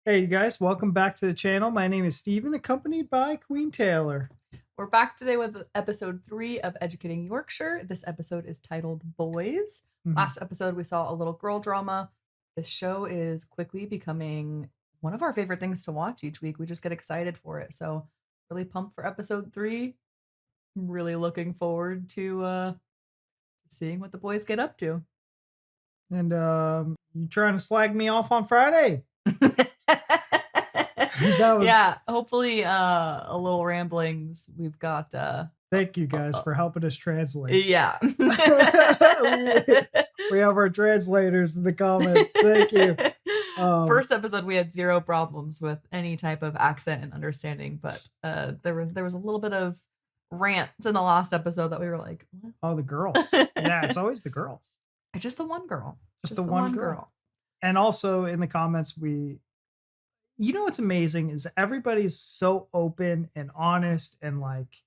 Hey, you guys, welcome back to the channel. My name is Steven, accompanied by Queen Taylor. We're back today with episode 3 of Educating Yorkshire. This episode is titled Boys. Last episode, we saw a little girl drama. This show is quickly becoming one of our favorite things to watch each week. We just get excited for it. So really pumped for episode 3. I'm really looking forward to seeing what the boys get up to. And you trying to slag me off on Friday? Yeah, hopefully a little ramblings. We've got thank you guys for helping us translate. Yeah. we have our translators in the comments. Thank you. First episode we had 0 problems with any type of accent and understanding, but there was a little bit of rants in the last episode that we were like, what? Oh, the girls. Yeah, it's always the girls. It's just the one girl. Just the one girl. And also in the comments, you know what's amazing is everybody's so open and honest and like,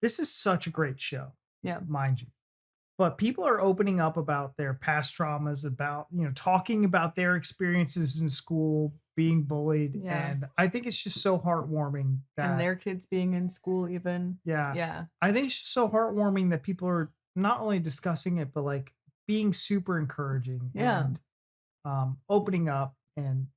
this is such a great show. Yeah. Mind you. But people are opening up about their past traumas, about, talking about their experiences in school, being bullied. Yeah. And I think it's just so heartwarming that. And their kids being in school even. Yeah. Yeah. I think it's just so heartwarming that people are not only discussing it, but like being super encouraging. Yeah. And opening up and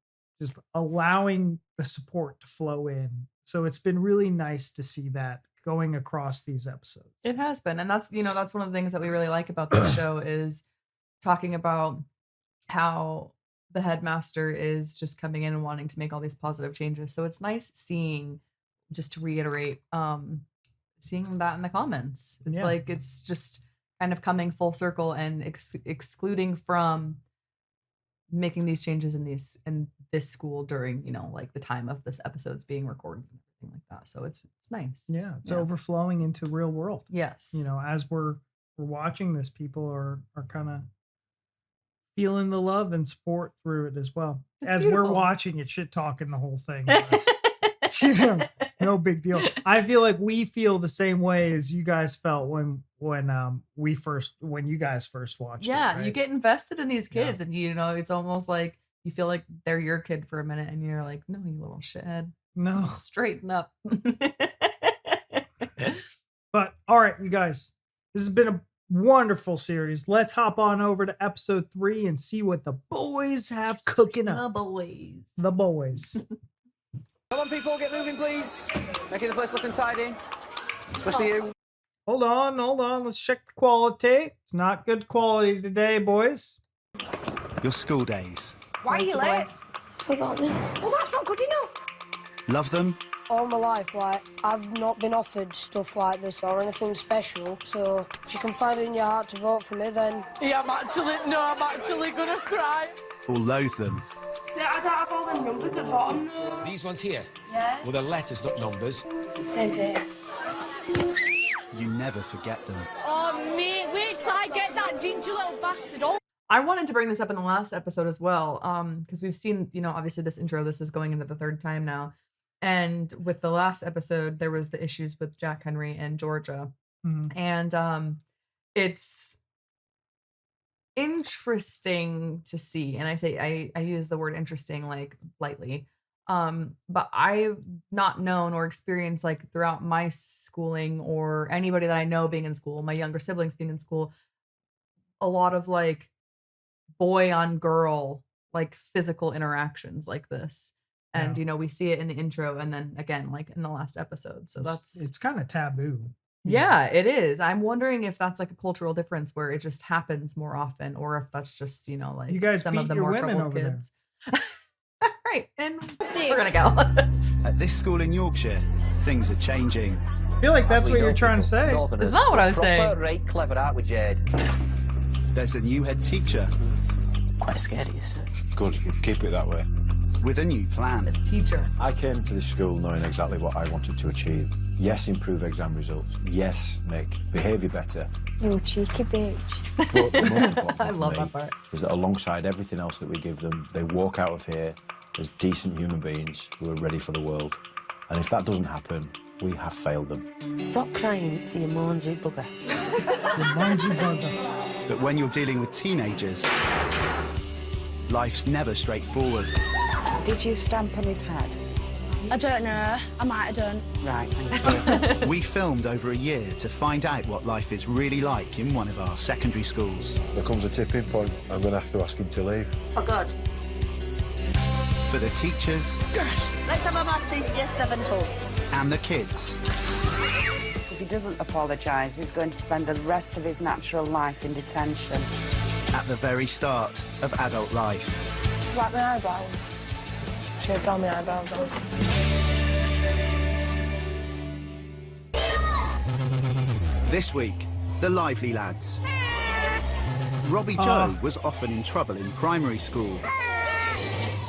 just allowing the support to flow in. So it's been really nice to see that going across these episodes. It has been. And that's one of the things that we really like about this show is talking about how the headmaster is just coming in and wanting to make all these positive changes. So it's nice seeing, just to reiterate, seeing that in the comments. It's like, it's just kind of coming full circle and excluding from making these changes in this school during, like the time of this episode's being recorded and everything like that. So it's nice. Yeah. It's overflowing into real world. Yes. As we're watching this, people are kind of feeling the love and support through it as well. As beautiful. We're watching it, shit talking the whole thing. No big deal. I feel like we feel the same way as you guys felt when you guys first watched it. Yeah, right? You get invested in these kids, and it's almost like you feel like they're your kid for a minute, and you're like, no, you little shithead. No. Straighten up. But all right, you guys, this has been a wonderful series. Let's hop on over to episode 3 and see what the boys have cooking up. The boys. Come on, people, get moving, please. Making the place look untidy. Especially you. Hold on. Let's check the quality. It's not good quality today, boys. Your school days. Why are you late? Forgot this. Well, that's not good enough. Love them? All my life, I've not been offered stuff like this or anything special, so if you can find it in your heart to vote for me, then... Yeah, I'm actually gonna cry. Or loathe them? Yeah, I don't have all the numbers at the bottom, though. These ones here? Yeah. Well, they're letters, not numbers. Same here. You never forget them. Oh, mate, wait till I get that ginger little bastard on. I wanted to bring this up in the last episode as well, because we've seen, obviously this intro, this is going into the 3rd time now. And with the last episode, there was the issues with Jack Henry and Georgia. Mm-hmm. And it's interesting to see. And I use the word interesting like lightly. But I've not known or experienced like throughout my schooling or anybody that I know being in school, my younger siblings being in school, a lot of like boy on girl, like physical interactions like this. And, we see it in the intro and then again, like in the last episode. So it's kind of taboo. Yeah, it is. I'm wondering if that's like a cultural difference where it just happens more often, or if that's just, like you guys some of the more troubled kids. Right. And we're going to go. At this school in Yorkshire, things are changing. I feel like that's what you're trying to say. It's not what I was saying. Right, clever, aren't we, Jade? There's a new head teacher. Quite scary, isn't it? Good, keep it that way. With a new plan. The teacher. I came to this school knowing exactly what I wanted to achieve. Yes, improve exam results. Yes, make behaviour better. You cheeky bitch. But the most important I love for that me part. is that alongside everything else that we give them, they walk out of here as decent human beings who are ready for the world. And if that doesn't happen, we have failed them. Stop crying, you mangy bugger. You mangy bugger. But when you're dealing with teenagers, life's never straightforward. Did you stamp on his head? I don't know. I might have done. Right, thank you. We filmed over a year to find out what life is really like in one of our secondary schools. There comes a tipping point. I'm going to have to ask him to leave. For good. For the teachers Let's have a massive Year 7 hug. and the kids. If he doesn't apologise, he's going to spend the rest of his natural life in detention. At the very start of adult life. Like my eyebrows. Should have done my eyebrows on. This week, the Lively Lads. Robbie Joe was often in trouble in primary school.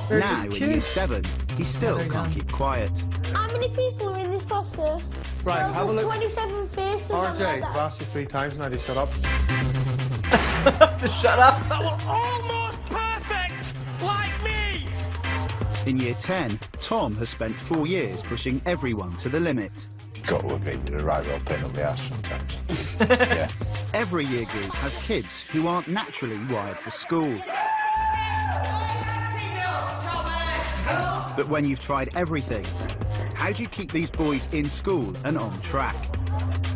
They're Now just in Year kids. 7, he still can't keep quiet. How many people are in this class, sir? Right, Well, have a there's look. 27 faces. I'm RJ, like I've that. asked you 3 times now to shut up. To shut up. Almost perfect, like me. In Year 10, Tom has spent 4 years pushing everyone to the limit. You've got to admit you're a right old pain up the ass sometimes. Yeah. Every year group has kids who aren't naturally wired for school. But when you've tried everything, how do you keep these boys in school and on track?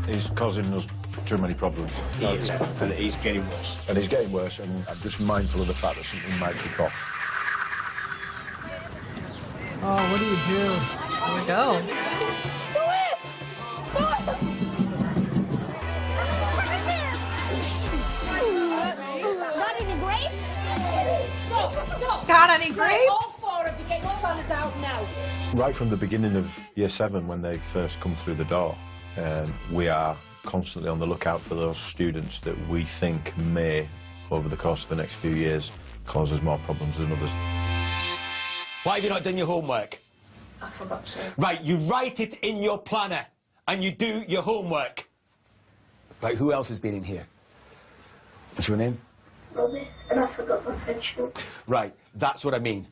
He's causing us too many problems. He is, and he's getting worse. And he's getting worse, and I'm just mindful of the fact that something might kick off. Oh, what do you do? Here we go. Got any grapes? Stop. Got any Right, all grapes? 4 of you, get your banners out now. Right from the beginning of Year 7, when they first come through the door, we are constantly on the lookout for those students that we think may, over the course of the next few years, cause us more problems than others. Why have you not done your homework? I forgot to. Right, you write it in your planner, and you do your homework. Right, who else has been in here? What's your name? Robbie, and I forgot my friendship. Right, that's what I mean.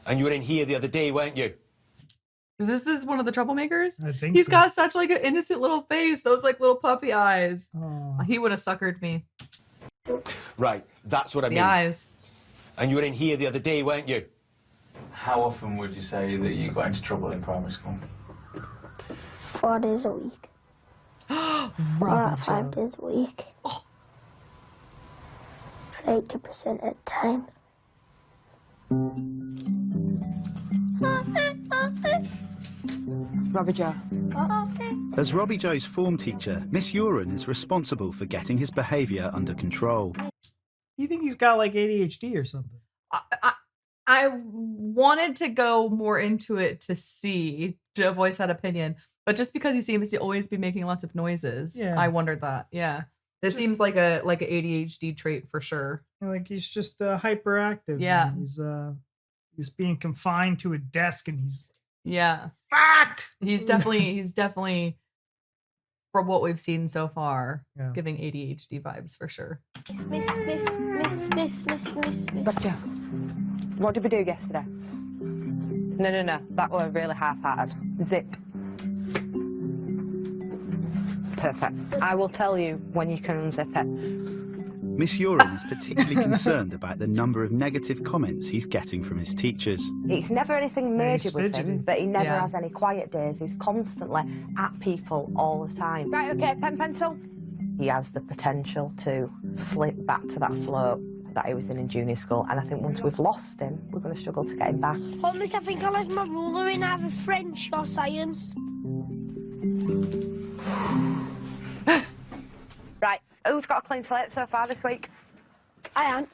And you were in here the other day, weren't you? This is one of the troublemakers? I think He's so. got such like an innocent little face, those like little puppy eyes. Oh. He would have suckered me. Right, that's what I The mean. eyes. And you were in here the other day, weren't you? How often would you say that you got into trouble in primary school? 4 days a week. 4 out Robbie of 5 Joe. days a week. It's 80% at a time. Robbie Joe. As Robbie Joe's form teacher, Miss Uren is responsible for getting his behaviour under control. You think he's got like ADHD or something? I wanted to go more into it to see, to voice that opinion. But just because he seems to always be making lots of noises, Yeah. I wondered that. Yeah. This Just- seems like a ADHD trait for sure. Like he's just hyperactive. Yeah. and he's being confined to a desk, and he's Yeah. fuck. He's definitely from what we've seen so far, Yeah. giving ADHD vibes for sure. Miss. Robbie Joe, what did we do yesterday? No. That was really half-hearted. Zip. Perfect. I will tell you when you can unzip it. Miss Uren is particularly concerned about the number of negative comments he's getting from his teachers. It's never anything Yeah, major he's with him, fidgety. but he never Yeah. has any quiet days. He's constantly at people all the time. Right, okay, pen, pencil. He has the potential to slip back to that slope that he was in junior school, and I think once we've lost him, we're going to struggle to get him back. Oh, miss, I think I left my ruler in either French or science. Right, who's got a clean slate so far this week? I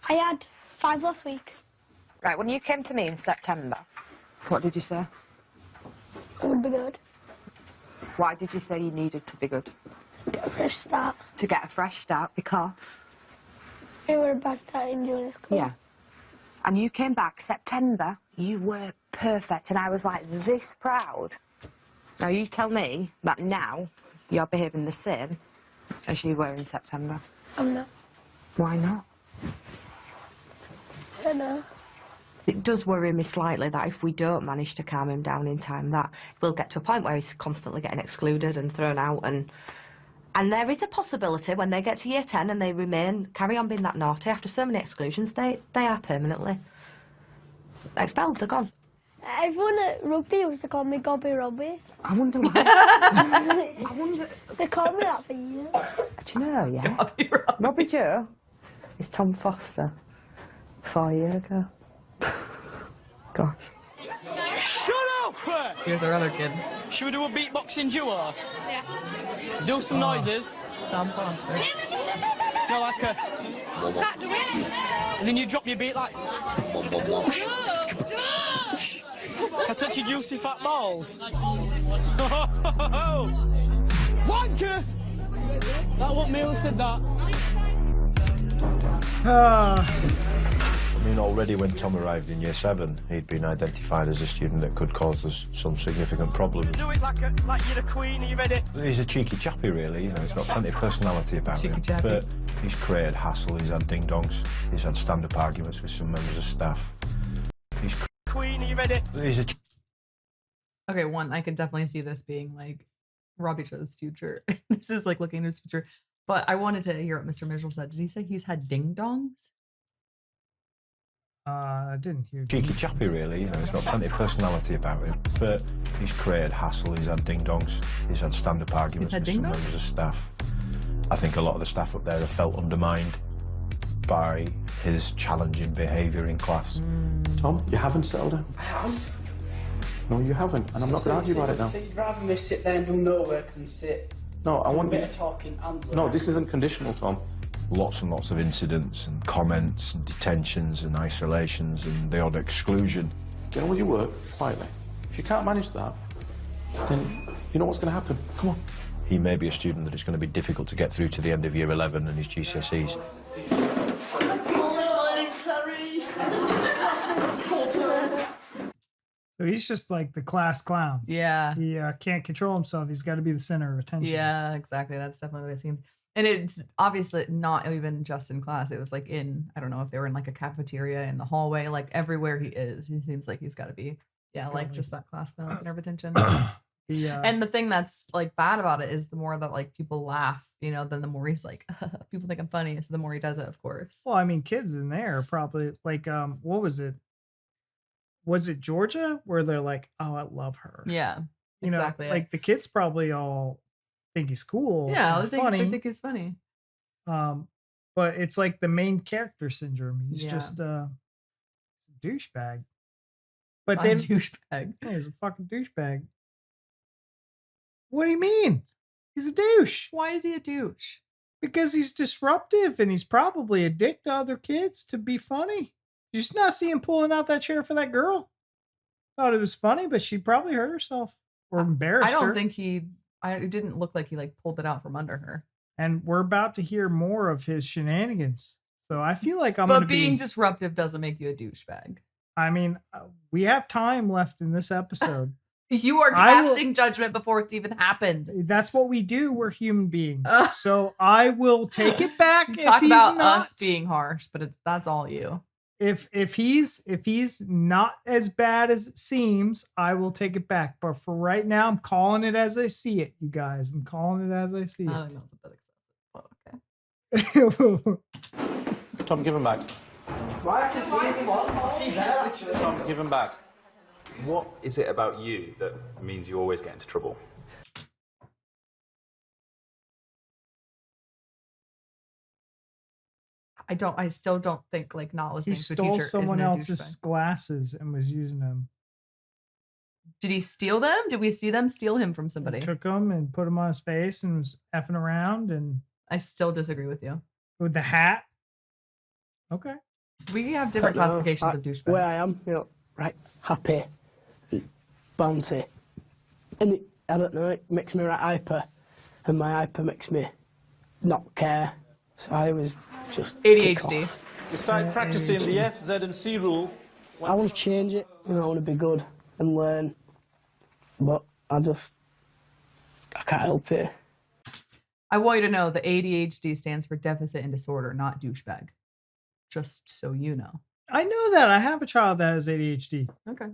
had 5 last week. Right, when you came to me in September, what did you say? It would be good. Why did you say you needed to be good? Get a fresh start. To get a fresh start, because... We were a bad start in junior school. Yeah. And you came back September, you were perfect, and I was like this proud. Now you tell me that now you're behaving the same as you were in September. I'm not. Why not? I don't know. It does worry me slightly that if we don't manage to calm him down in time, that we'll get to a point where he's constantly getting excluded and thrown out, and there is a possibility when they get to year 10 and they carry on being that naughty after so many exclusions, they are permanently expelled, they're gone. Everyone at rugby used to call me Gobby Robbie. I wonder why. They called me that for years. Do you know, yeah? Robbie Joe is Tom Foster 4 years ago. Gosh. Shut up! Here's our other kid. Should we do a beatboxing duo? Yeah. Do some noises. Tom Foster. No, like a... Can't do it. And then you drop your beat like... Can I touch your juicy fat balls? Wanker! That wasn't me who said that. I mean, already when Tom arrived in year 7, he'd been identified as a student that could cause us some significant problems. Do it like you're a queen. Are you ready? He's a cheeky chappy, really. You know, he's got plenty of personality about him. chappy. But he's created hassle. He's had ding-dongs. He's had stand-up arguments with some members of staff. He's Queen, are you ready? He's a Okay, one, I could definitely see this being like Robbie Joe's future. This is like looking into his future. But I wanted to hear what Mr. Mitchell said. Did he say he's had ding-dongs? I didn't hear. cheeky chappy, really. You know, he's got plenty of personality about him. But he's created hassle. He's had ding-dongs. He's had stand-up arguments with some members of staff. I think a lot of the staff up there have felt undermined by his challenging behaviour in class. Tom, you haven't settled him. I have. No, you haven't, and I'm not going to argue about it now. So you'd rather me sit there and do no work than sit... No, I want a bit of talking and... No, this isn't conditional, Tom. Lots and lots of incidents and comments and detentions and isolations and the odd exclusion. Get on with your work, quietly. If you can't manage that, then you know what's going to happen. Come on. He may be a student that it's going to be difficult to get through to the end of year 11 and his GCSEs. So he's just like the class clown. Yeah. He can't control himself. He's got to be the center of attention. Yeah, exactly. That's definitely what it seems. And it's obviously not even just in class. It was like in, I don't know if they were in like a cafeteria, in the hallway, like everywhere he is. He seems like he's got to be, yeah, like just that class clown center of attention. Yeah. And the thing that's like bad about it is the more that like people laugh, you know, then the more he's like, people think I'm funny. So the more he does it, of course. Well, I mean, kids in there probably like, what was it? Was it Georgia where they're like, oh, I love her? Yeah, you exactly. know, like the kids probably all think he's cool. Yeah, and they think he's funny. But it's like the main character syndrome. He's Yeah. just a douchebag. But Not then a douchebag. Yeah, he's a fucking douchebag. What do you mean? He's a douche. Why is he a douche? Because he's disruptive and he's probably a dick to other kids to be funny. You just not see him pulling out that chair for that girl. Thought it was funny, but she probably hurt herself or embarrassed I don't her. think it didn't look like he like pulled it out from under her. And we're about to hear more of his shenanigans. So I feel like I'm going to But be... being disruptive doesn't make you a douchebag. I mean, we have time left in this episode. You are casting judgment before it's even happened. That's what we do. We're human beings. So I will take it back. You if talk he's about not, us being harsh, but that's all you. If he's not as bad as it seems, I will take it back. But for right now, I'm calling it as I see it, you guys. I'm calling it as I see I don't it. know, it's a bit excessive. But okay. Tom, give him back. Why I can see anything? I see that. Tom, give him back. What is it about you that means you always get into trouble? I still don't think like not listening He to a stole teacher someone isn't a else's douchebag. glasses and was using them. Did he steal them? Did we see them steal him from somebody? He took them and put them on his face and was effing around and I still disagree with you. with the hat. Okay. We have different I don't know, classifications of douchebags. Where I am, you know, right, happy, and bouncy. And I don't know, it makes me right hyper. And my hyper makes me not care. So I was just ADHD. You start practicing the F, Z, and C rule. I want to change it, you know, I want to be good and learn. But I can't help it. I want you to know the ADHD stands for deficit and disorder, not douchebag. Just so you know. I know that. I have a child that has ADHD. Okay.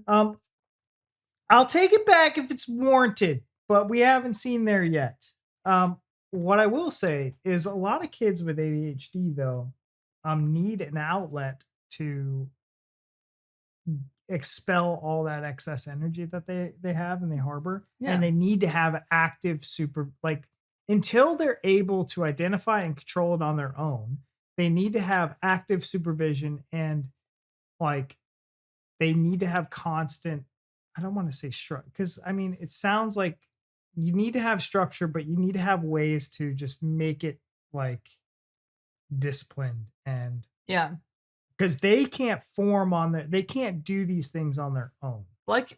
I'll take it back if it's warranted, but we haven't seen there yet. What I will say is a lot of kids with ADHD though, need an outlet to expel all that excess energy that they have and they harbor. Yeah. And they need to have active until they're able to identify and control it on their own, they need to have active supervision, and like they need to have constant, I don't want to say structure, because I mean it sounds like you need to have structure, but you need to have ways to just make it like disciplined, and Yeah. because they can't they can't do these things on their own. Like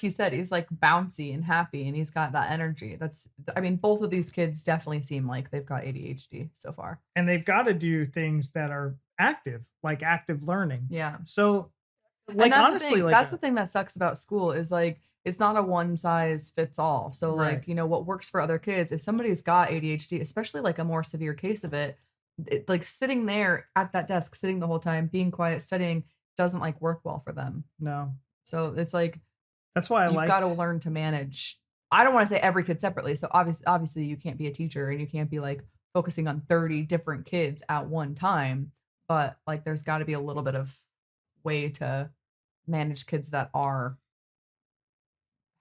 you said, he's like bouncy and happy, and he's got that energy. Both of these kids definitely seem like they've got ADHD so far. And they've got to do things that are active, like active learning. Yeah. So, And like, that's honestly, that's the thing that sucks about school is like, it's not a one size fits all. So Right. like, what works for other kids, if somebody's got ADHD, especially like a more severe case of it, like sitting there at that desk, sitting the whole time, being quiet, studying doesn't like work well for them. No. So it's like, that's why you've got to learn to manage. I don't want to say every kid separately. So obviously you can't be a teacher and you can't be like focusing on 30 different kids at one time, but like there's got to be a little bit of way to manage kids that are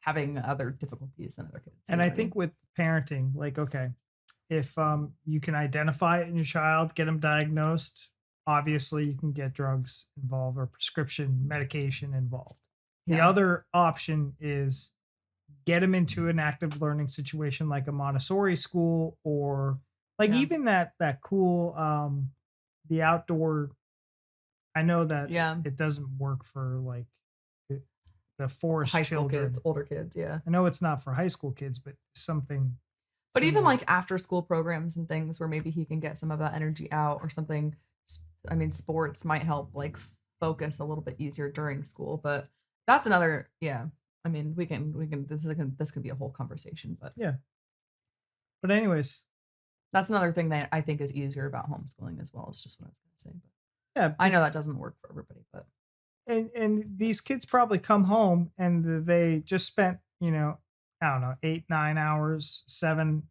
having other difficulties than other kids. And I think with parenting, like, okay, if you can identify it in your child, get them diagnosed, obviously you can get drugs involved or prescription medication involved. The Yeah. other option is get them into an active learning situation like a Montessori school, or like even that cool the outdoor. I know that it doesn't work for like the forest high school children. kids, older kids. Yeah. I know it's not for high school kids, but something. But even similar. like after school programs and things where maybe he can get some of that energy out or something. I mean, sports might help like focus a little bit easier during school, but that's another, I mean, we can, this could be a whole conversation, but yeah. But anyways, that's another thing that I think is easier about homeschooling as well. It's just what I was going to say, but yeah, I know that doesn't work for everybody, but. And these kids probably come home and they just spent, I don't know, 8, 9 hours, 7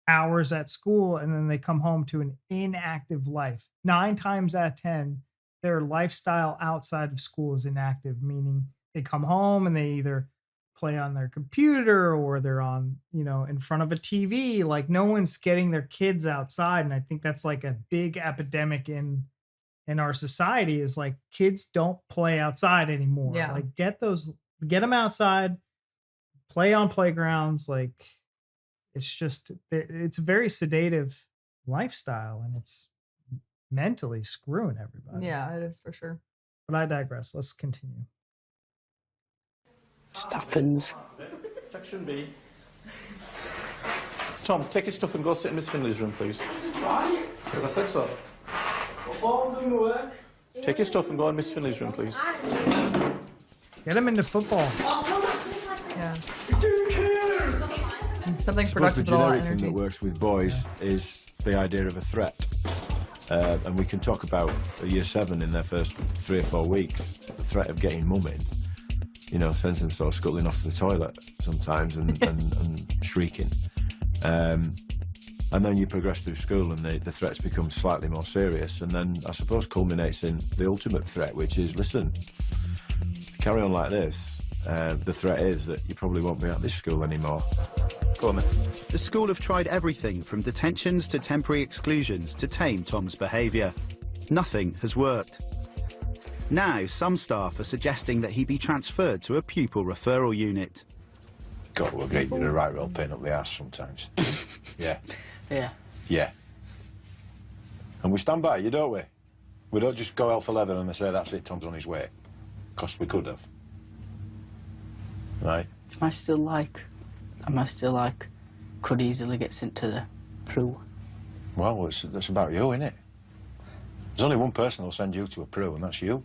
hours at school, and then they come home to an inactive life. 9 times out of 10, their lifestyle outside of school is inactive, meaning they come home and they either play on their computer or they're on, in front of a TV. Like no one's getting their kids outside. And I think that's like a big epidemic in our society, is like kids don't play outside anymore. Yeah. Like get them outside, play on playgrounds. Like it's a very sedative lifestyle, and it's mentally screwing everybody. Yeah, it is for sure. But I digress. Let's continue. Just happens. Section B. Tom, take your stuff and go sit in Miss Finley's room, please. Why? Because I said so. Before I'm doing the work. Take your stuff and go in Miss Finley's room, please. Get him into football. Yeah. Something I suppose productive the with a lot of generic thing energy. that works with boys is the idea of a threat. And we can talk about a year 7 in their first 3 or 4 weeks, the threat of getting mum in, sends them sort of scuttling off to the toilet sometimes and shrieking. And then you progress through school and the threats become slightly more serious, and then I suppose culminates in the ultimate threat, which is, listen, if you carry on like this, the threat is that you probably won't be at this school anymore. Go on then. The school have tried everything from detentions to temporary exclusions to tame Tom's behaviour. Nothing has worked. Now, some staff are suggesting that he be transferred to a pupil referral unit. Got to agree, you're a right real pain up the arse sometimes. Yeah. Yeah. Yeah. And we stand by you, don't we? We don't just go hell for leather and say, that's it, Tom's on his way. Because we could have. Right? Am I still like, could easily get sent to the PRU? Well, that's about you, isn't it? There's only one person who'll send you to a PRU, and that's you.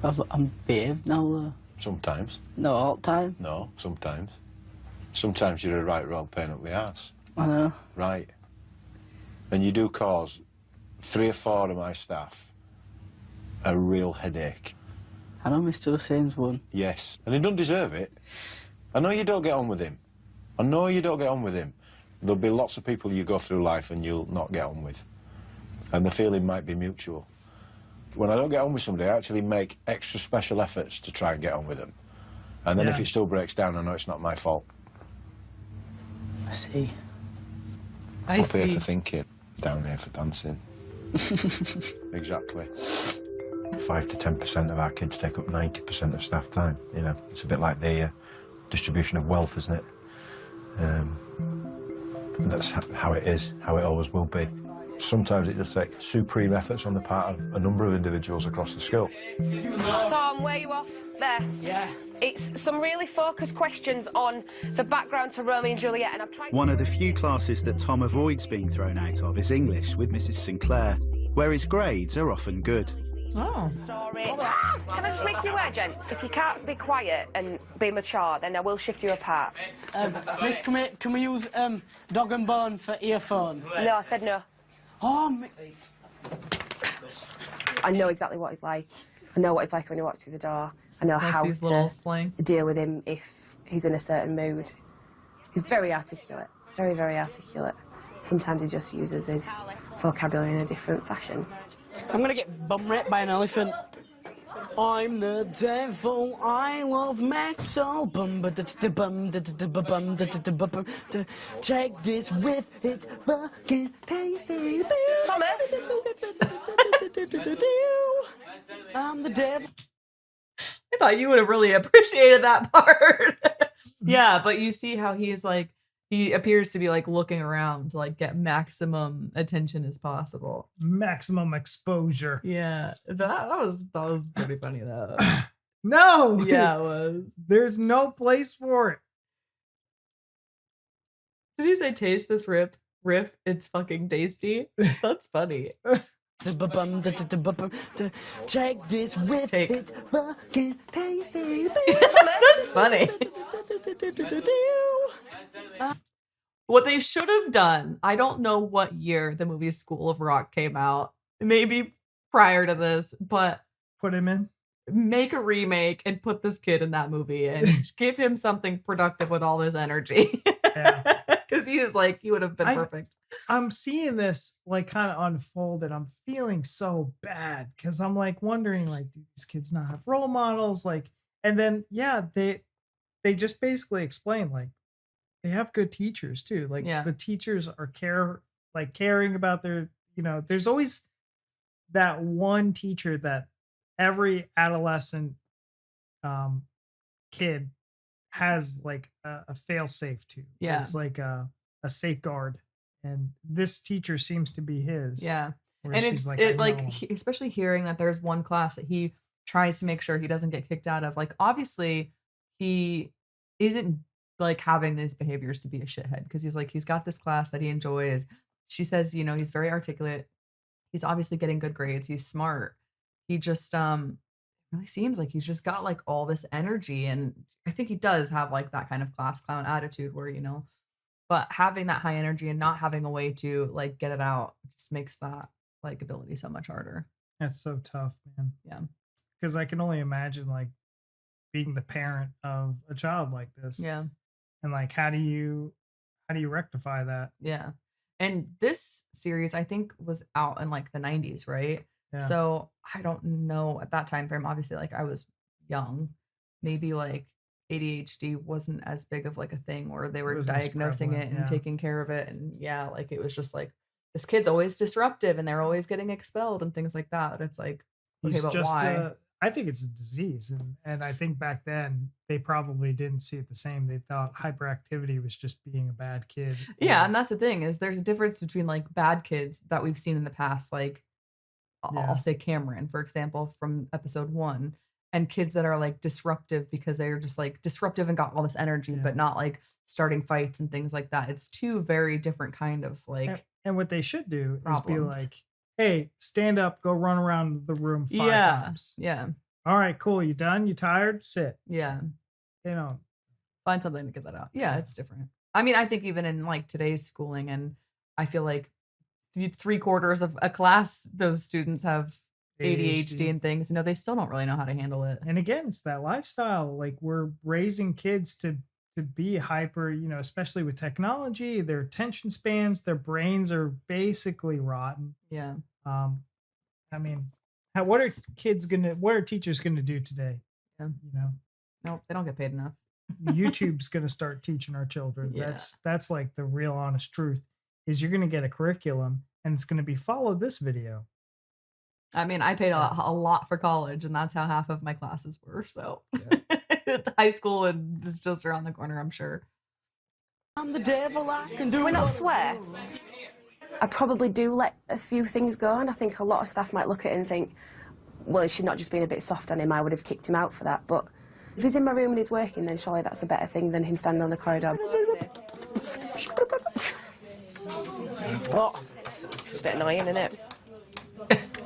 I'm behaved now, though. Sometimes. No, all the time. No, sometimes. Sometimes you're a right real pain up the arse. I know. Right. And you do cause 3 or 4 of my staff a real headache. I know Mr. Hussein's one. Yes. And he doesn't deserve it. I know you don't get on with him. I know you don't get on with him. There'll be lots of people you go through life and you'll not get on with. And the feeling might be mutual. When I don't get on with somebody, I actually make extra special efforts to try and get on with them. And then if it still breaks down, I know it's not my fault. I see. I Up see. here for thinking, down here for dancing. Exactly. 5 to 10% of our kids take up 90% of staff time. You know, it's a bit like the distribution of wealth, isn't it? And that's how it is, how it always will be. Sometimes it just takes supreme efforts on the part of a number of individuals across the school. Tom, where are you off? There. Yeah. It's some really focused questions on the background to Romeo and Juliet, and I've tried... One of the few classes that Tom avoids being thrown out of is English with Mrs. Sinclair, where his grades are often good. Oh. Sorry. Can I just make you aware, gents? If you can't be quiet and be mature, then I will shift you apart. Miss, can we use dog and bone for earphone? No, I said no. Oh, I know exactly what he's like. I know what he's like when he walks through the door. I know how his little to slang. deal with him if he's in a certain mood. He's very articulate, very, very articulate. Sometimes he just uses his vocabulary in a different fashion. I'm gonna get bum raped by an elephant. I'm the devil, I love metal. Bum ba da da bum da da da bum da da da bum. Take this with it, fucking tasty. Thomas! I'm the devil. I thought you would have really appreciated that part. Yeah, but you see how he is like, he appears to be like looking around to like get maximum attention as possible. Maximum exposure. Yeah, that was pretty funny though. No. Yeah, it was. There's no place for it. Did he say taste this riff? It's fucking tasty. That's funny. Take this with it, fucking tasty. That's funny. What they should have done, I don't know what year the movie School of Rock came out. Maybe prior to this, but put him in. Make a remake and put this kid in that movie and give him something productive with all his energy. Because he is like, he would have been perfect. I'm seeing this like kind of unfold and I'm feeling so bad because I'm like wondering, like, do these kids not have role models? Like, and then they just basically explain like they have good teachers too. Like the teachers are caring about their, there's always that one teacher that every adolescent kid has like a fail safe to. Yeah. It's like a safeguard. And this teacher seems to be his. Yeah. And it's especially hearing that there's one class that he tries to make sure he doesn't get kicked out of. Like, obviously, he isn't like having these behaviors to be a shithead because he's got this class that he enjoys. She says, he's very articulate. He's obviously getting good grades. He's smart. He just really seems like he's just got like all this energy. And I think he does have like that kind of class clown attitude where, but having that high energy and not having a way to like get it out just makes that like ability so much harder. That's so tough, man. Yeah. Because I can only imagine like being the parent of a child like this. Yeah. And like, how do you rectify that? Yeah. And this series, I think, was out in like the 90s, right? Yeah. So I don't know at that time frame. Obviously, like I was young. Maybe like ADHD wasn't as big of like a thing where they were diagnosing it and taking care of it. And like it was just like this kid's always disruptive and they're always getting expelled and things like that. It's like, okay, but why? I think it's a disease. And I think back then they probably didn't see it the same. They thought hyperactivity was just being a bad kid. Yeah. And that's the thing is there's a difference between like bad kids that we've seen in the past. Like I'll say Cameron, for example, from episode 1. And kids that are like disruptive because they're just like disruptive and got all this energy, but not like starting fights and things like that. It's two very different kind of like. And what they should do problems. is be like, hey, stand up, go run around the room 5 times. Yeah. All right, cool. You done? You tired? Sit. Yeah. Find something to get that out. Yeah, it's different. I mean, I think even in like today's schooling, and I feel like 3/4 of a class, those students have ADHD and things, they still don't really know how to handle it. And again, it's that lifestyle. Like we're raising kids to be hyper, especially with technology, their attention spans, their brains are basically rotten. Yeah. I mean, what are teachers gonna do today? Yeah. You know, Nope, they don't get paid enough. YouTube's gonna start teaching our children. Yeah. That's like the real honest truth. Is you're gonna get a curriculum and it's gonna be follow this video. I mean, I paid a lot for college, and that's how half of my classes were. So, high school is just around the corner, I'm sure. I'm the devil, I can do Can we not swear? I probably do let a few things go, and I think a lot of staff might look at it and think, well, is she not just being a bit soft on him? I would have kicked him out for that. But if he's in my room and he's working, then surely that's a better thing than him standing on the corridor. Oh, it's a bit annoying, isn't it?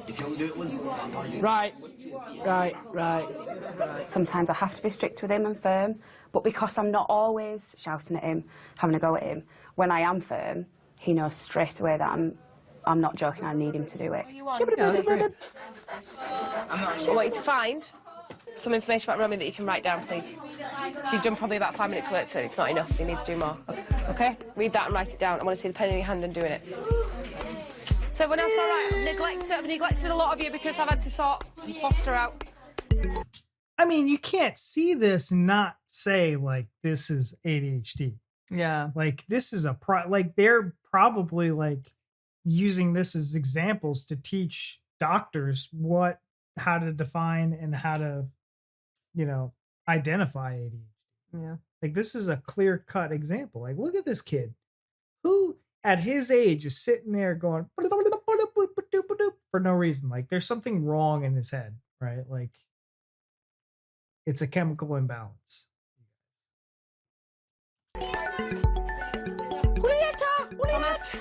If you only do it once, Right. Sometimes I have to be strict with him and firm, but because I'm not always shouting at him, having a go at him, when I am firm, he knows straight away that I'm not joking, I need him to do it. I want you to find some information about Romy that you can write down, please. So you've done probably about 5 minutes work, so it's not enough, so you need to do more. Okay? Read that and write it down. I want to see the pen in your hand and doing it. So everyone else all right? I've neglected a lot of you because I've had to sort and foster out. I mean, you can't see this and not say like this is ADHD. Yeah. Like this is like they're probably like using this as examples to teach doctors how to define and how to, identify ADHD. Yeah. Like this is a clear-cut example. Like look at this kid who at his age is sitting there going for no reason. Like there's something wrong in his head, right? Like it's a chemical imbalance.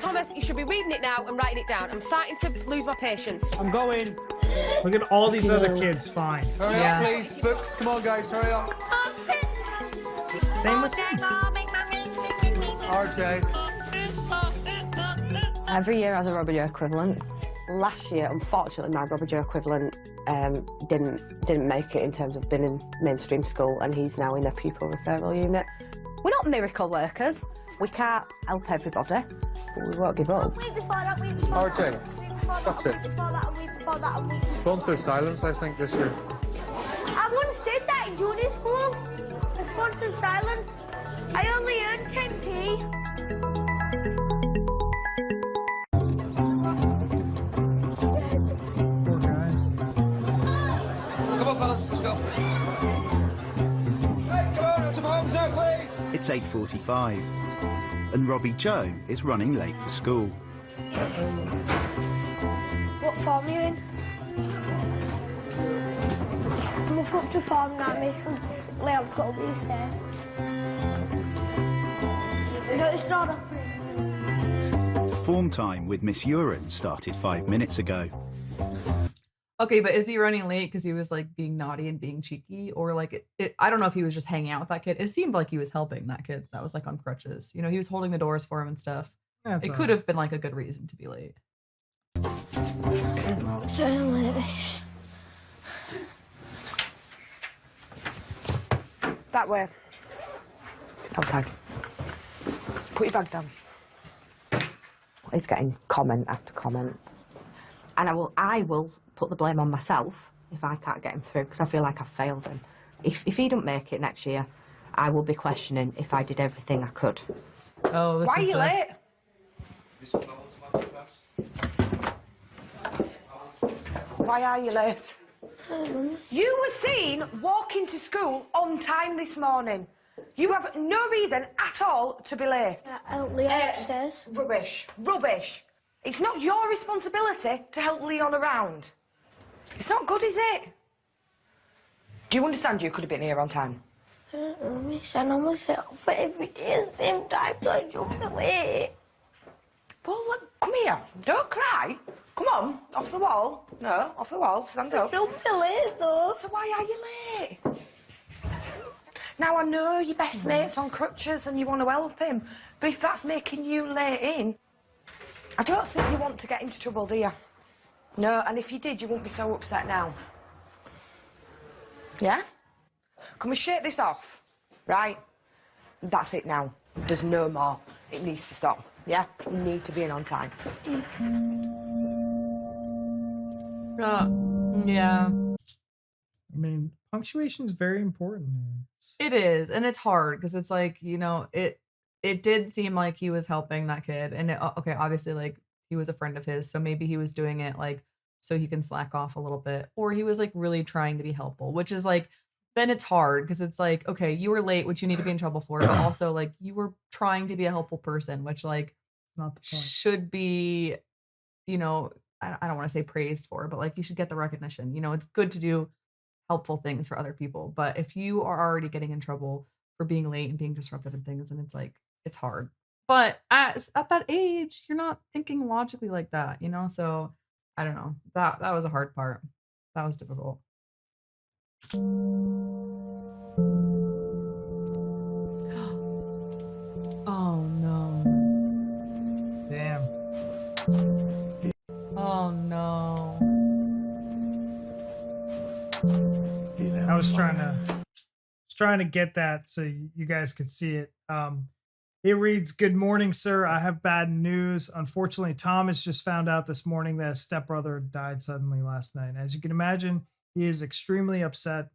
Thomas, you should be reading it now and writing it down. I'm starting to lose my patience. I'm going. Look at all these other kids fine. Hurry up, please. Books. Come on, guys. Hurry up. Same with him. RJ. Every year has a Robert Joe equivalent. Last year, unfortunately, my Robert Joe equivalent didn't make it in terms of being in mainstream school, and he's now in a pupil referral unit. We're not miracle workers. We can't help everybody, but we won't give up. RJ, shut it. Sponsor silence, I think, this year. I once did that in junior school. The sponsored silence. I only earned 10p. Poor guys. Come on, fellas, let's go. Hey, come on, to homes now, please. It's 8:45, and Robbie Joe is running late for school. What form are you in? I'm up to form now, miss, because Leon's got up these stairs. No, it's not up. Form time with Miss Urine started 5 minutes ago. Okay, but is he running late because he was like being naughty and being cheeky, or like I don't know if he was just hanging out with that kid. It seemed like he was helping that kid that was like on crutches. He was holding the doors for him and stuff. That's it could have been like a good reason to be late. That way. Outside. Put your bag down. He's getting comment after comment. And I will put the blame on myself if I can't get him through, because I feel like I've failed him. If he don't make it next year, I will be questioning if I did everything I could. Oh, this Why is are you late? Why are you late? You were seen walking to school on time this morning. You have no reason at all to be late. I helped Leon upstairs. Rubbish. Rubbish. It's not your responsibility to help Leon around. It's not good, is it? Do you understand you could have been here on time? I don't know, miss. I normally set off for every day at the same time, so I shouldn't be late. Well, look, come here. Don't cry. Come on, off the wall. No, off the wall. Stand up. I shouldn't be late, though. So why are you late? Now, I know your best mate's on crutches and you want to help him, but if that's making you late in, I don't think you want to get into trouble, do you? No, and if you did, you wouldn't be so upset now. Yeah? Can we shake this off? Right? That's it now. There's no more. It needs to stop. Yeah? You need to be in on time. Yeah. I mean, punctuation is very important. It is, and it's hard because it's like, it did seem like he was helping that kid, and okay, obviously, like, he was a friend of his, so maybe he was doing it, like, so he can slack off a little bit, or he was, like, really trying to be helpful, which is, like, then it's hard because it's like, okay, you were late, which you need to be in trouble for, but also, like, you were trying to be a helpful person, which, like, not the point. should be, I don't wanna say praised for, but, like, you should get the recognition, it's good to do helpful things for other people, but if you are already getting in trouble for being late and being disruptive and things, and it's like, it's hard. But at that age, you're not thinking logically like that, so I don't know. That was a hard part. That was difficult. Oh, no. Damn. Oh, no. I was trying to get that so you guys could see it. It reads, "Good morning, sir. I have bad news. Unfortunately, Thomas just found out this morning that his stepbrother died suddenly last night. As you can imagine, he is extremely upset.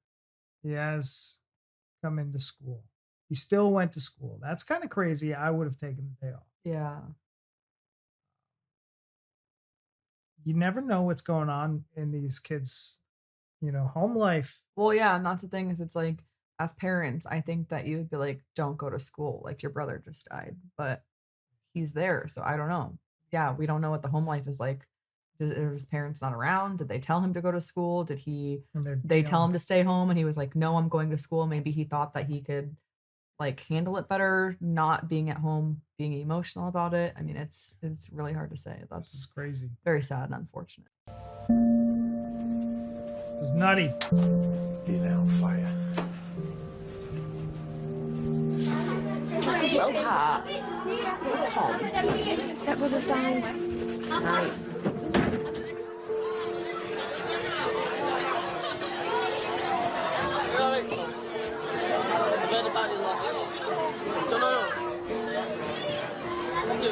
He has come into school. He still went to school. That's kind of crazy. I would have taken the day off. Yeah. You never know what's going on in these kids' home life. Well, yeah, and that's the thing is it's like, as parents, I think that you would be like, don't go to school. Like your brother just died, but he's there. So I don't know. Yeah, we don't know what the home life is like. Are his parents not around? Did they tell him to go to school? Did they tell him to stay home? And he was like, no, I'm going to school. Maybe he thought that he could like handle it better, not being at home, being emotional about it. I mean, it's really hard to say. That's crazy. Very sad and unfortunate. It's nutty. Being on fire. That's his little heart. Little Tom. That brother's died last night. You're alright, Tom. I've heard about your loss. Don't know. What do?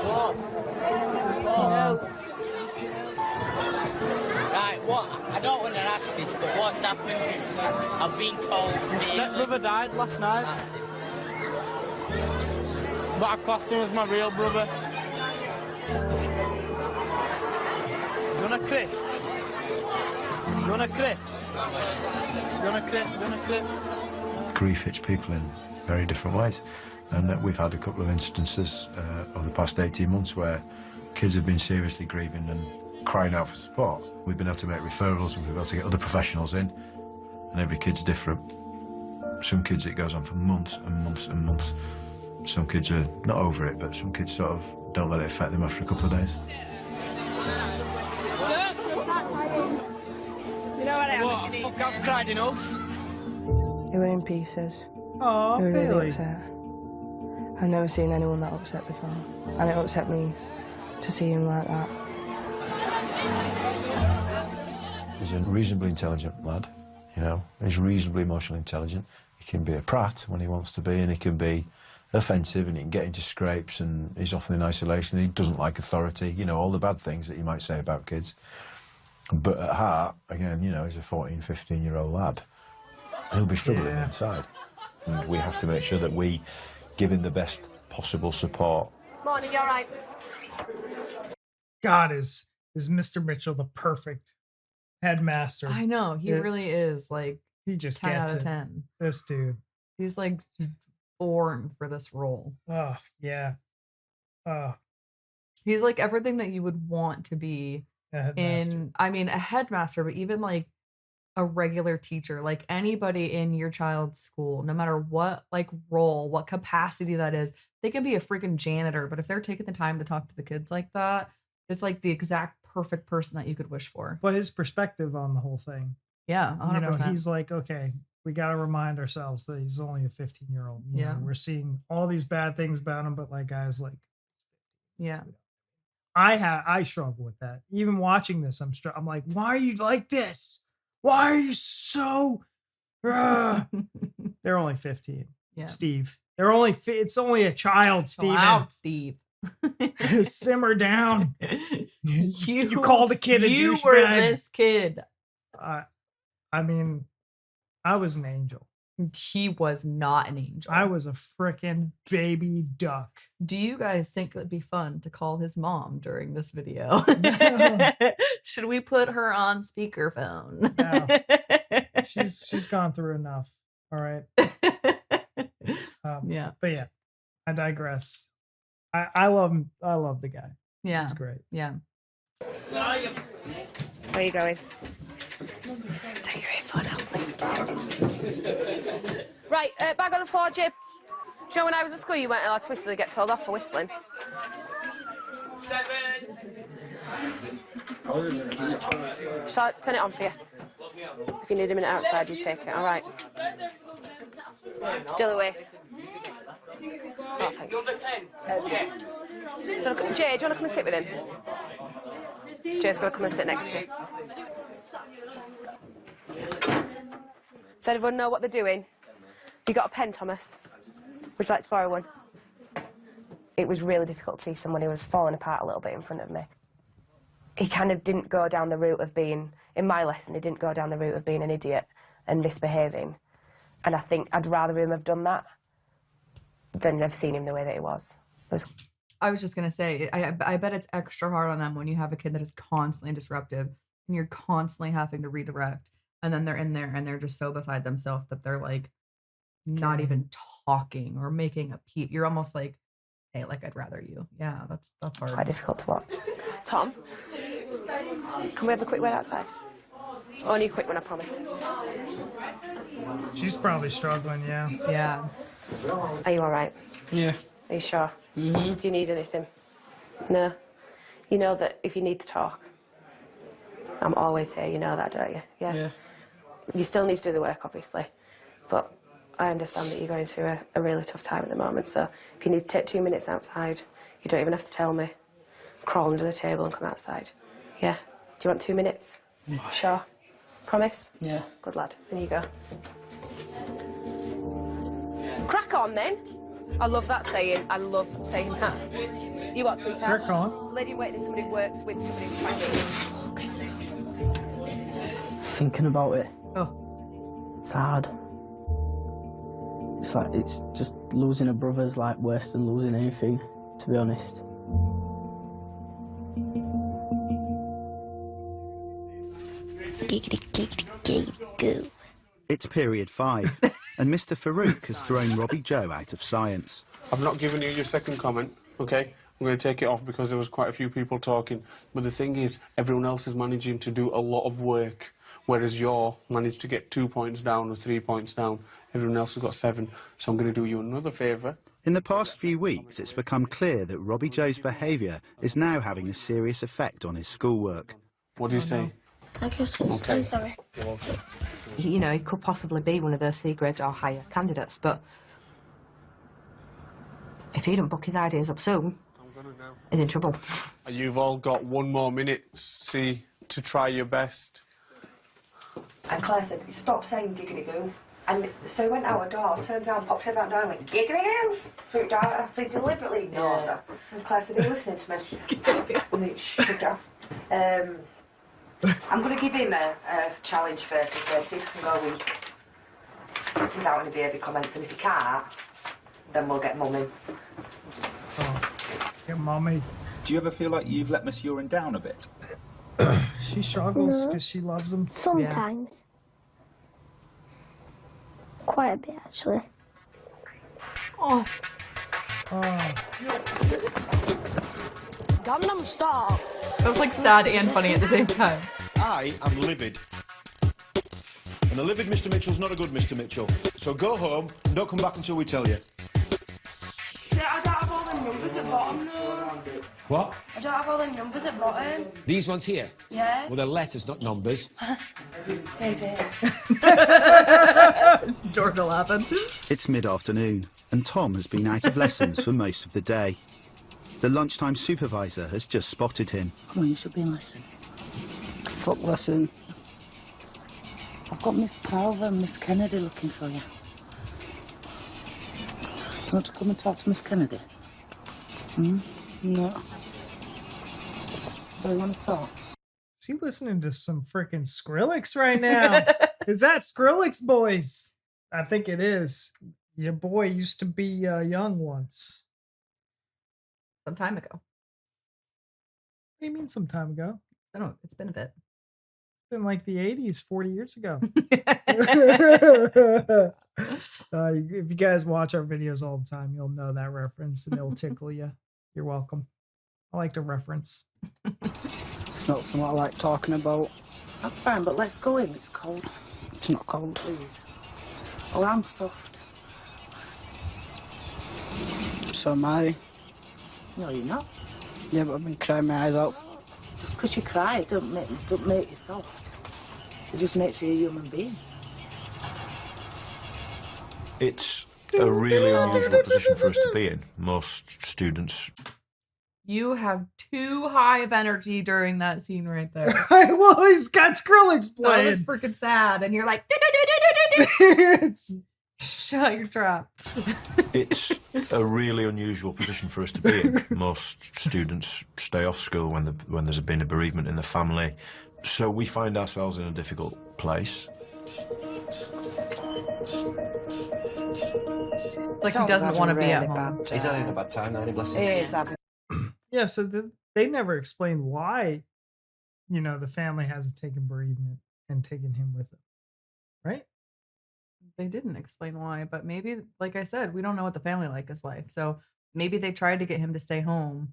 What? Right, what? I don't want to ask this, but what's happened is I've been told... Your stepbrother died last night. But I classed him as my real brother. You want a crisp? You want a clip? You want a clip? You want a clip? Grief hits people in very different ways. And we've had a couple of instances over the past 18 months where kids have been seriously grieving and crying out for support. We've been able to make referrals and we've been able to get other professionals in, and every kid's different. Some kids it goes on for months and months and months. Some kids are not over it, but some kids sort of don't let it affect them after a couple of days. You know what I am? What? Fuck, I've cried enough. They were in pieces. Oh, they were really really? upset. I've never seen anyone that upset before, and it upset me to see him like that. He's a reasonably intelligent lad, He's reasonably emotionally intelligent. He can be a prat when he wants to be, and he can be offensive, and he can get into scrapes, and he's often in isolation, and he doesn't like authority, all the bad things that you might say about kids. But at heart, again, he's a 14, 15-year-old lad. He'll be struggling inside. And we have to make sure that we give him the best possible support. Morning, you all right? God, is Mr. Mitchell the perfect headmaster? I know, he really is, like, he just 10 gets out of it. 10. This dude. He's like born for this role. Oh, yeah. He's like everything that you would want to be a headmaster, but even like a regular teacher, like anybody in your child's school, no matter what like role, what capacity that is, they can be a freaking janitor, but if they're taking the time to talk to the kids like that, it's like the exact perfect person that you could wish for. But his perspective on the whole thing. Yeah, 100%. He's like, okay, we got to remind ourselves that he's only a 15-year-old. Yeah. We're seeing all these bad things about him, but like guys like, yeah. I struggle with that. Even watching this, I'm like, why are you like this? Why are you so? They're only 15. Yeah. Steve. They're only. It's only a child, Steven. Chill out, Steve. Simmer down. You called a kid a douchebag. You were this kid. I mean, I was an angel. He was not an angel. I was a frickin' baby duck. Do you guys think it would be fun to call his mom during this video? Should we put her on speakerphone? No. She's gone through enough. All right. Yeah. But yeah, I digress. I love him. I love the guy. Yeah. He's great. Yeah. Where are you going? Take your earphone out, please. Right, bag on the floor, Jib. Do you know when I was at school you weren't allowed to whistle and get told off for whistling? 7. Shall I turn it on for you? If you need a minute outside, you take it, all right? Dilly Waste. Oh, thanks. Jay, do you want to come and sit with him? Jay's got to come and sit next to you. Does everyone know what they're doing? You got a pen, Thomas? Would you like to borrow one? It was really difficult to see someone who was falling apart a little bit in front of me. He kind of didn't go down the route of being, in my lesson, he didn't go down the route of being an idiot and misbehaving. And I think I'd rather him have done that than have seen him the way that he was. I was just going to say, I bet it's extra hard on them when you have a kid that is constantly disruptive and you're constantly having to redirect. And then they're in there and they're just so beside themselves that they're like not even talking or making a peep. You're almost like, hey, like I'd rather you. Yeah, that's hard. Quite difficult to watch. Tom, can we have a quick word outside? Only a quick one, I promise. She's probably struggling, yeah. Yeah. Are you all right? Yeah. Are you sure? Do you need anything? No? You know that if you need to talk, I'm always here, you know that, don't you? Yeah. You still need to do the work, obviously, but I understand that you're going through a really tough time at the moment, so if you need to take 2 minutes outside, you don't even have to tell me. Crawl under the table and come outside. Yeah? Do you want 2 minutes? Sure? Promise? Yeah. Good lad. In you go. Crack on, then. I love that saying. I love saying that. You what, sweetheart? Crack on. Lady in waiting is somebody who works with somebody who's trying to... Thinking about it. Oh. It's hard. It's like, it's just losing a brother's like worse than losing anything, to be honest. It's period 5, and Mr. Farouk has thrown Robbie Joe out of science. I've not given you your second comment, OK? I'm going to take it off because there was quite a few people talking. But the thing is, everyone else is managing to do a lot of work, whereas you're managed to get 2 points down or 3 points down. Everyone else has got 7. So I'm going to do you another favour. In the past few weeks, it's become clear that Robbie Joe's behaviour is now having a serious effect on his schoolwork. What do you say? Thank you, sister. I'm sorry. You know, he could possibly be one of those C grade or higher candidates, but if he don't book his ideas up soon, he's in trouble. You've all got 1 more minute, see, to try your best. And Claire said, stop saying giggity-goo. And so he went out a door, turned around, popped his head out door and went, giggity-goo! Threw it down after he deliberately ignored her. And Claire said, are you listening to me? And he shrugged it off. I'm going to give him a challenge first and see if he can go a week without any behaviour comments. And if he can't, then we'll get mum in. Oh, get mummy. Do you ever feel like you've let Miss Urine down a bit? She struggles No. because she loves him. Sometimes. Quite a bit, actually. Oh. Gangnam Style. That was like sad and funny at the same time. I am livid. And the livid Mr. Mitchell's not a good Mr. Mitchell. So go home and don't come back until we tell you. I don't have all the numbers at bottom, though. What? I don't have all the numbers at bottom. These ones here? Yeah. Well, they're letters, not numbers. Save it. George 11. It's mid-afternoon, and Tom has been out of lessons for most of the day. The lunchtime supervisor has just spotted him. Come on, you should be in lesson. Fuck lesson. I've got Miss Palver and Miss Kennedy looking for you. You want to come and talk to Miss Kennedy? Hmm? No. Do you want to talk? Is he listening to some freaking Skrillex right now? Is that Skrillex, boys? I think it is. Your boy used to be young once. Some time ago. What do you mean some time ago? I don't know. It's been a bit. It's been like the 80s, 40 years ago. If you guys watch our videos all the time, you'll know that reference and it'll tickle you. You're welcome. I like to reference. It's not something I like talking about. That's fine, but let's go in. It's cold. It's not cold. Please. Oh, I'm soft. So am I. No, you're not. Yeah, but I've been crying my eyes out. Just because you cry don't make you soft. It just makes you a human being. It's a really unusual position for us to be in. Most students... You have too high of energy during that scene right there. Well, he's got Skrillex playing. That was freaking sad. And you're like, shut your trap. It's a really unusual position for us to be in. Most students stay off school when there's been a bereavement in the family. So we find ourselves in a difficult place. It's like he doesn't want to be at home. He's having a bad time, now, bless him. He is having. Yeah, so they never explained why, the family hasn't taken bereavement and taken him with them, right? They didn't explain why, but maybe, like I said, we don't know what the family is like. So maybe they tried to get him to stay home.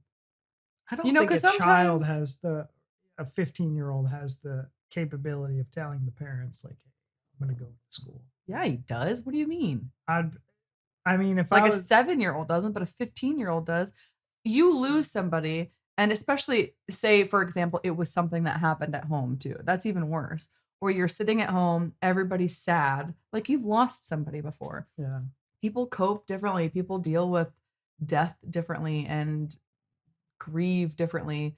I don't think a child has a 15-year-old has the capability of telling the parents, like, hey, I'm going to go to school. Yeah, he does. What do you mean? I mean, if like I a was... 7-year-old doesn't, but a 15-year-old does. You lose somebody, and especially say, for example, it was something that happened at home too. That's even worse. Or you're sitting at home, everybody's sad, like you've lost somebody before. Yeah. People cope differently. People deal with death differently and grieve differently.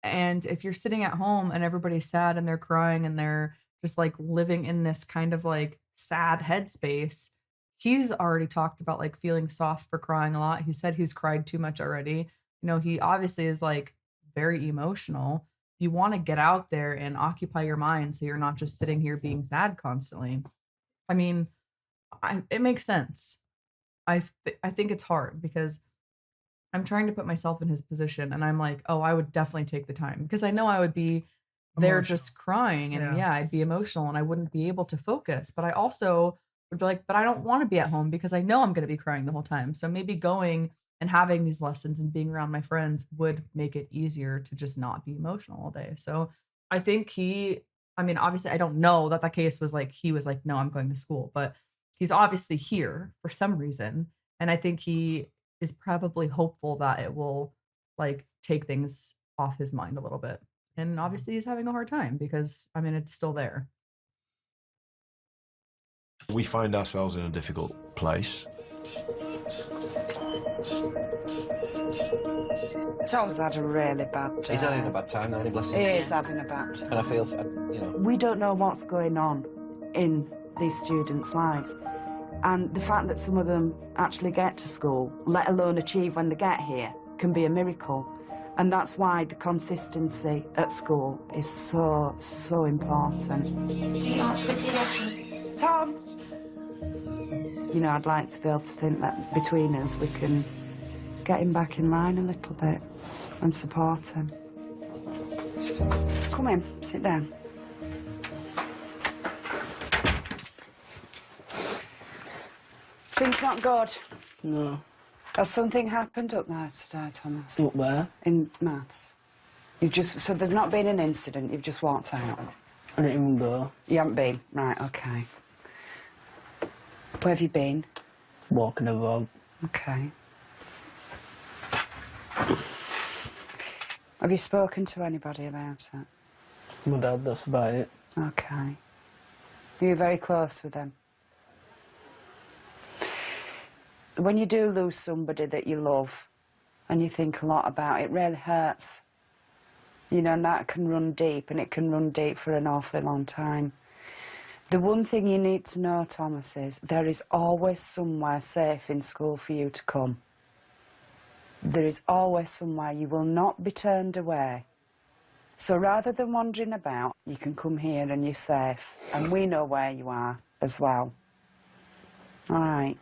And if you're sitting at home and everybody's sad and they're crying and they're just like living in this kind of like sad headspace, he's already talked about like feeling soft for crying a lot. He said he's cried too much already. He obviously is like very emotional. You want to get out there and occupy your mind so you're not just sitting here being sad constantly. I mean, it makes sense. I think it's hard because I'm trying to put myself in his position and I'm like, oh, I would definitely take the time because I know I would be there just crying and yeah, I'd be emotional and I wouldn't be able to focus. But I also would be like, but I don't want to be at home because I know I'm going to be crying the whole time. So maybe going and having these lessons and being around my friends would make it easier to just not be emotional all day. So I think obviously I don't know that the case was like, he was like, no, I'm going to school, but he's obviously here for some reason. And I think he is probably hopeful that it will like take things off his mind a little bit. And obviously he's having a hard time because it's still there. We find ourselves in a difficult place. Tom's had a really bad day. He's having a bad time, now, bless him. He is having a bad time. And I feel, We don't know what's going on in these students' lives. And the fact that some of them actually get to school, let alone achieve when they get here, can be a miracle. And that's why the consistency at school is so, so important. Tom! I'd like to be able to think that between us we can get him back in line a little bit and support him. Come in, sit down. Things not good? No. Has something happened up there today, Thomas? Up where? In maths. So there's not been an incident, you've just walked out? I didn't even go. You haven't been? Right, OK. Where have you been? Walking a dog. OK. Have you spoken to anybody about it? My dad, that's about it. OK. Are you very close with them? When you do lose somebody that you love and you think a lot about it, it really hurts. And that can run deep, and it can run deep for an awfully long time. The one thing you need to know, Thomas, is there is always somewhere safe in school for you to come. There is always somewhere you will not be turned away. So rather than wandering about, you can come here and you're safe. And we know where you are as well. All right.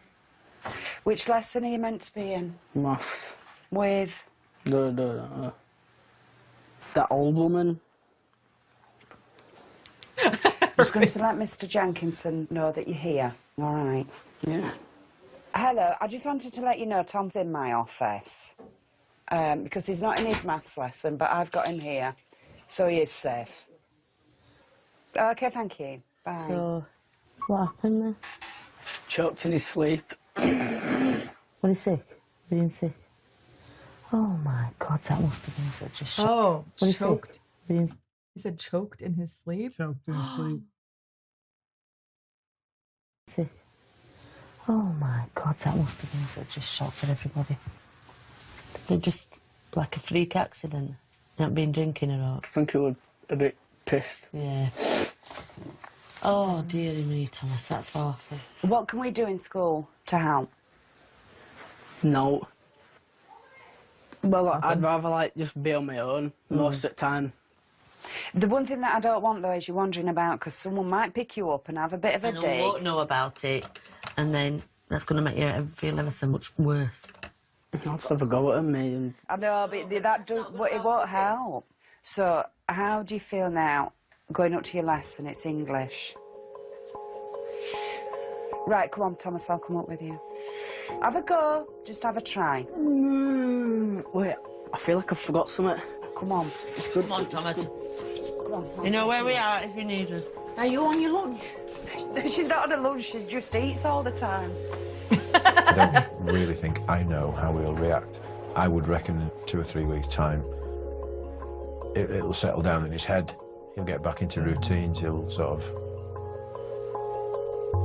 Which lesson are you meant to be in? Maths. With? That old woman. Just going to let Mr. Jenkinson know that you're here. All right. Yeah. Hello, I just wanted to let you know Tom's in my office. Because he's not in his maths lesson, but I've got him here. So he is safe. OK, thank you. Bye. So, what happened then? Choked in his sleep. Was he sick? Being sick? Oh my God, that must have been such a shock. Oh, Was he sick? choked. Being... He said choked in his sleep? Choked in his sleep. Sick. Oh my God, that must have been such a shock for everybody. It just like a freak accident. Not been drinking or all. I think he was a bit pissed. Yeah. Oh dearie me, Thomas, that's awful. What can we do in school to help? No. Well, I'd rather, like, just be on my own most of the time. The one thing that I don't want, though, is you wandering about because someone might pick you up and have a bit of a And I dig. won't know about it, and then that's going to make you feel ever so much worse. I'll just have a go at me. And... I know, but it won't help. So, how do you feel now going up to your lesson? It's English. Right, come on, Thomas, I'll come up with you. Have a go. Just have a try. Wait, I feel like I forgot something. Come on. It's good. Come on, Thomas. Come on. You know where we are if you need us. Are you on your lunch? She's not on a lunch, she just eats all the time. I don't really think I know how he'll react. I would reckon in 2 or 3 weeks' time, it'll settle down in his head. He'll get back into routines. He'll sort of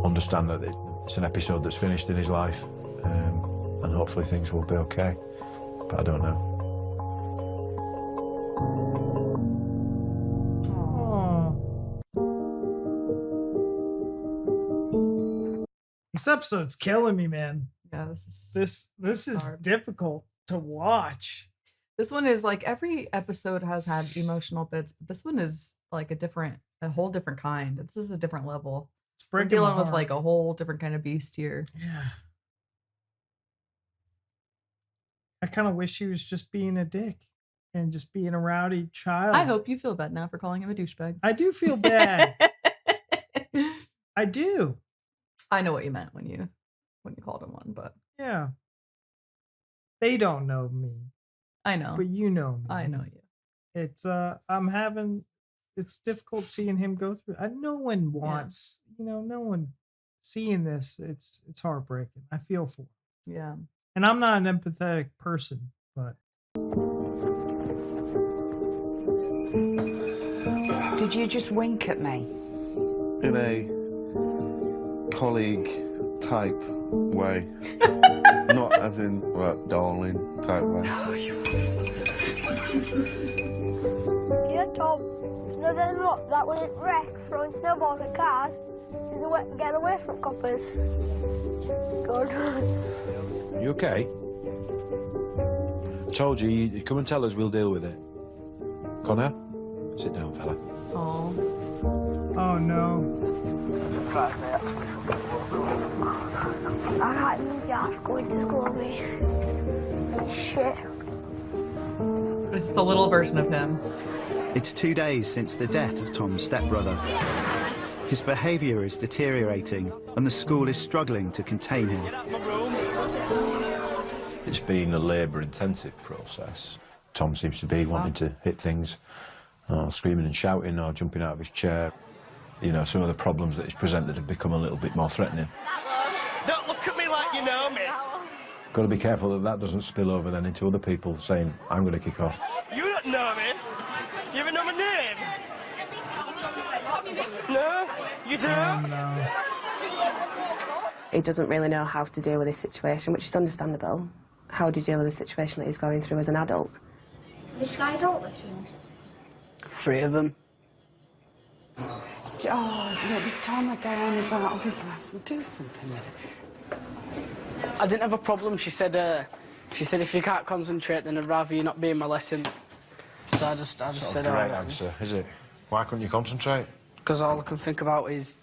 understand that it's an episode that's finished in his life, and hopefully things will be okay. But I don't know. This episode's killing me, man. Yeah, this is hard. difficult to watch. This one is like every episode has had emotional bits, but this one is like a whole different kind. This is a different level. We're breaking my dealing with heart. like a whole different kind of beast here. Yeah. I kind of wish he was just being a dick and just being a rowdy child. I hope you feel bad now for calling him a douchebag. I do feel bad. I do. I know what you meant when you called him one, but Yeah. They don't know me. I know. But you know me. I know you. It's it's difficult seeing him go through. No one wants, no one seeing this. It's heartbreaking. I feel for him. Yeah. And I'm not an empathetic person, but Did you just wink at me? In a colleague type way. Not as in, darling type way. Yeah, Tom. No, they're not. That was wreck throwing snowballs at cars. They're getting away from coppers. Good. You okay? I told you, you come and tell us, we'll deal with it. Connor, sit down, fella. Oh. Oh no. I can't believe your ass going to school with me. Shit. This is the little version of him. It's 2 days since the death of Tom's stepbrother. His behaviour is deteriorating and the school is struggling to contain him. It's been a labour-intensive process. Tom seems to be wanting to hit things, screaming and shouting or jumping out of his chair. You know, some of the problems that he's presented have become a little bit more threatening. Don't look at me like you know me. Got to be careful that that doesn't spill over then into other people saying, I'm going to kick off. You don't know me. Do you even know my name? No, you don't. He doesn't really know how to deal with this situation, which is understandable. How do you deal with the situation that he's going through as an adult? This guy don't listen. 3 of them. This Tom again is out of his lesson. Do something with it. I didn't have a problem. She said She said if you can't concentrate, then I'd rather you not be in my lesson. So I just said, a great answer, is it? Why couldn't you concentrate? Because all I can think about is,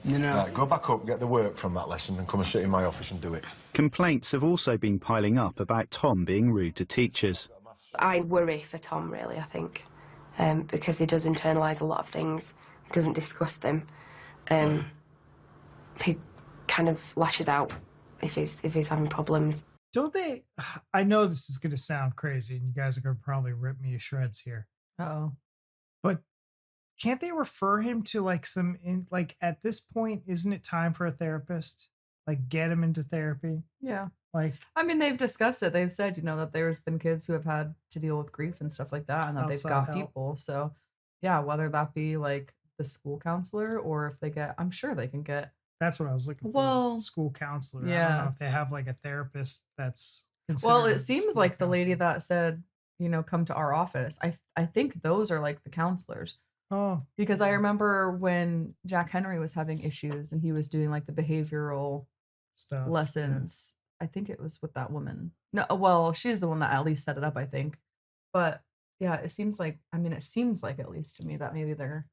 you know... Right, go back up, get the work from that lesson and come and sit in my office and do it. Complaints have also been piling up about Tom being rude to teachers. I worry for Tom, really, I think, because he does internalise a lot of things. He doesn't discuss them. He kind of lashes out if he's having problems. Don't they? I know this is going to sound crazy, and you guys are going to probably rip me to shreds here. Uh-oh. But can't they refer him to like at this point, isn't it time for a therapist? Like get him into therapy? Yeah. Like, I mean, they've discussed it. They've said, that there's been kids who have had to deal with grief and stuff like that, and that they've got people. So, yeah, whether that be like the school counselor or if they get, I'm sure they can get. That's what I was looking for. Well, school counselor. yeah. I don't know if they have like a therapist that's. Well, it seems like the lady that said, come to our office. I think those are like the counselors. Oh. Because I remember when Jack Henry was having issues and he was doing like the behavioral stuff lessons. I think it was with that woman. No, well, she's the one that at least set it up, I think. But yeah, it seems like at least to me that maybe they're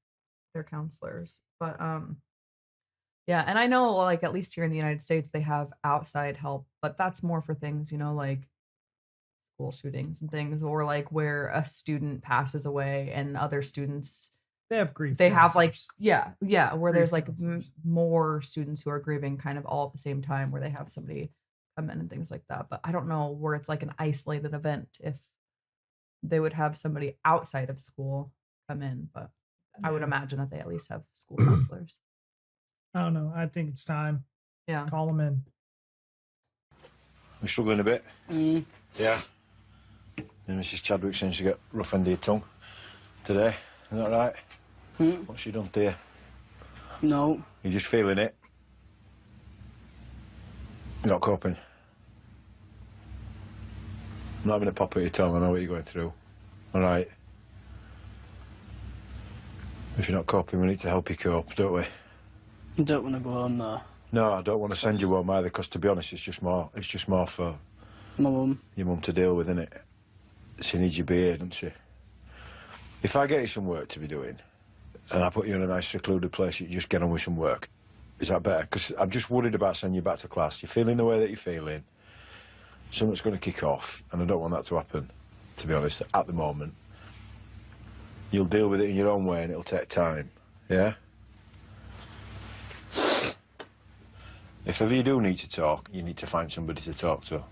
counselors. But yeah, and I know like at least here in the United States they have outside help, but that's more for things, like school shootings and things, or like where a student passes away and other students they have grief. They have like where Grief there's like more students who are grieving kind of all at the same time, where they have somebody come in and things like that. But I don't know where it's like an isolated event if they would have somebody outside of school come in, but I would imagine that they at least have school counselors. I don't know. I think it's time. Yeah. Call them in. We're struggling a bit. Yeah. And Mrs. Chadwick seems to get rough end of your tongue today. Is that right? What's she done to you? No. You're just feeling it? You're not coping? I'm not having a pop at your tongue. I know what you're going through. All right? If you're not coping, we need to help you cope, don't we? I don't want to go home, though. No, I don't want to send you home either, because to be honest, it's just more for my mum. Your mum to deal with, innit? She needs you to be here, doesn't she? If I get you some work to be doing, and I put you in a nice secluded place, you just get on with some work. Is that better? Because I'm just worried about sending you back to class. You're feeling the way that you're feeling. Something's going to kick off, and I don't want that to happen, to be honest, at the moment. You'll deal with it in your own way, and it'll take time, yeah? If ever you do need to talk, you need to find somebody to talk to.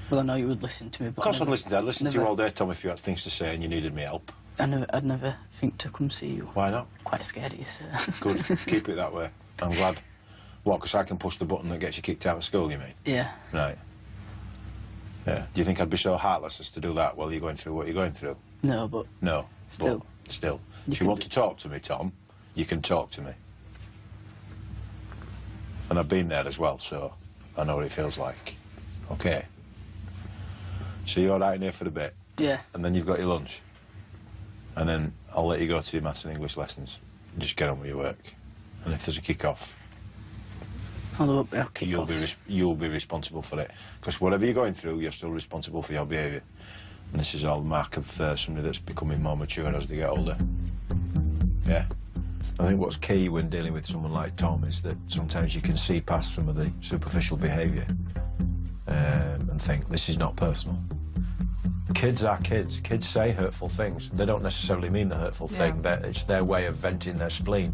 Well, I know you would listen to me, but... Of course I'd listen to you. I'd listen to you all day, Tom, if you had things to say and you needed me help. I'd never think to come see you. Why not? Quite scared of you, sir. Good. Keep it that way. I'm glad. What, because I can push the button that gets you kicked out of school, you mean? Yeah. Right. Yeah. Do you think I'd be so heartless as to do that while you're going through what you're going through? No, but... No. Still. But still. If you want to talk to me, Tom, you can talk to me. And I've been there as well, so I know what it feels like. OK? So you're all right in here for a bit? Yeah. And then you've got your lunch? And then I'll let you go to your maths and English lessons. Just get on with your work. And if there's a kick-off, you'll be responsible for it. Because whatever you're going through, you're still responsible for your behaviour. And this is all the mark of somebody that's becoming more mature as they get older. Yeah? I think what's key when dealing with someone like Tom is that sometimes you can see past some of the superficial behaviour and think, this is not personal. Kids are kids. Kids say hurtful things. They don't necessarily mean the hurtful thing. It's their way of venting their spleen.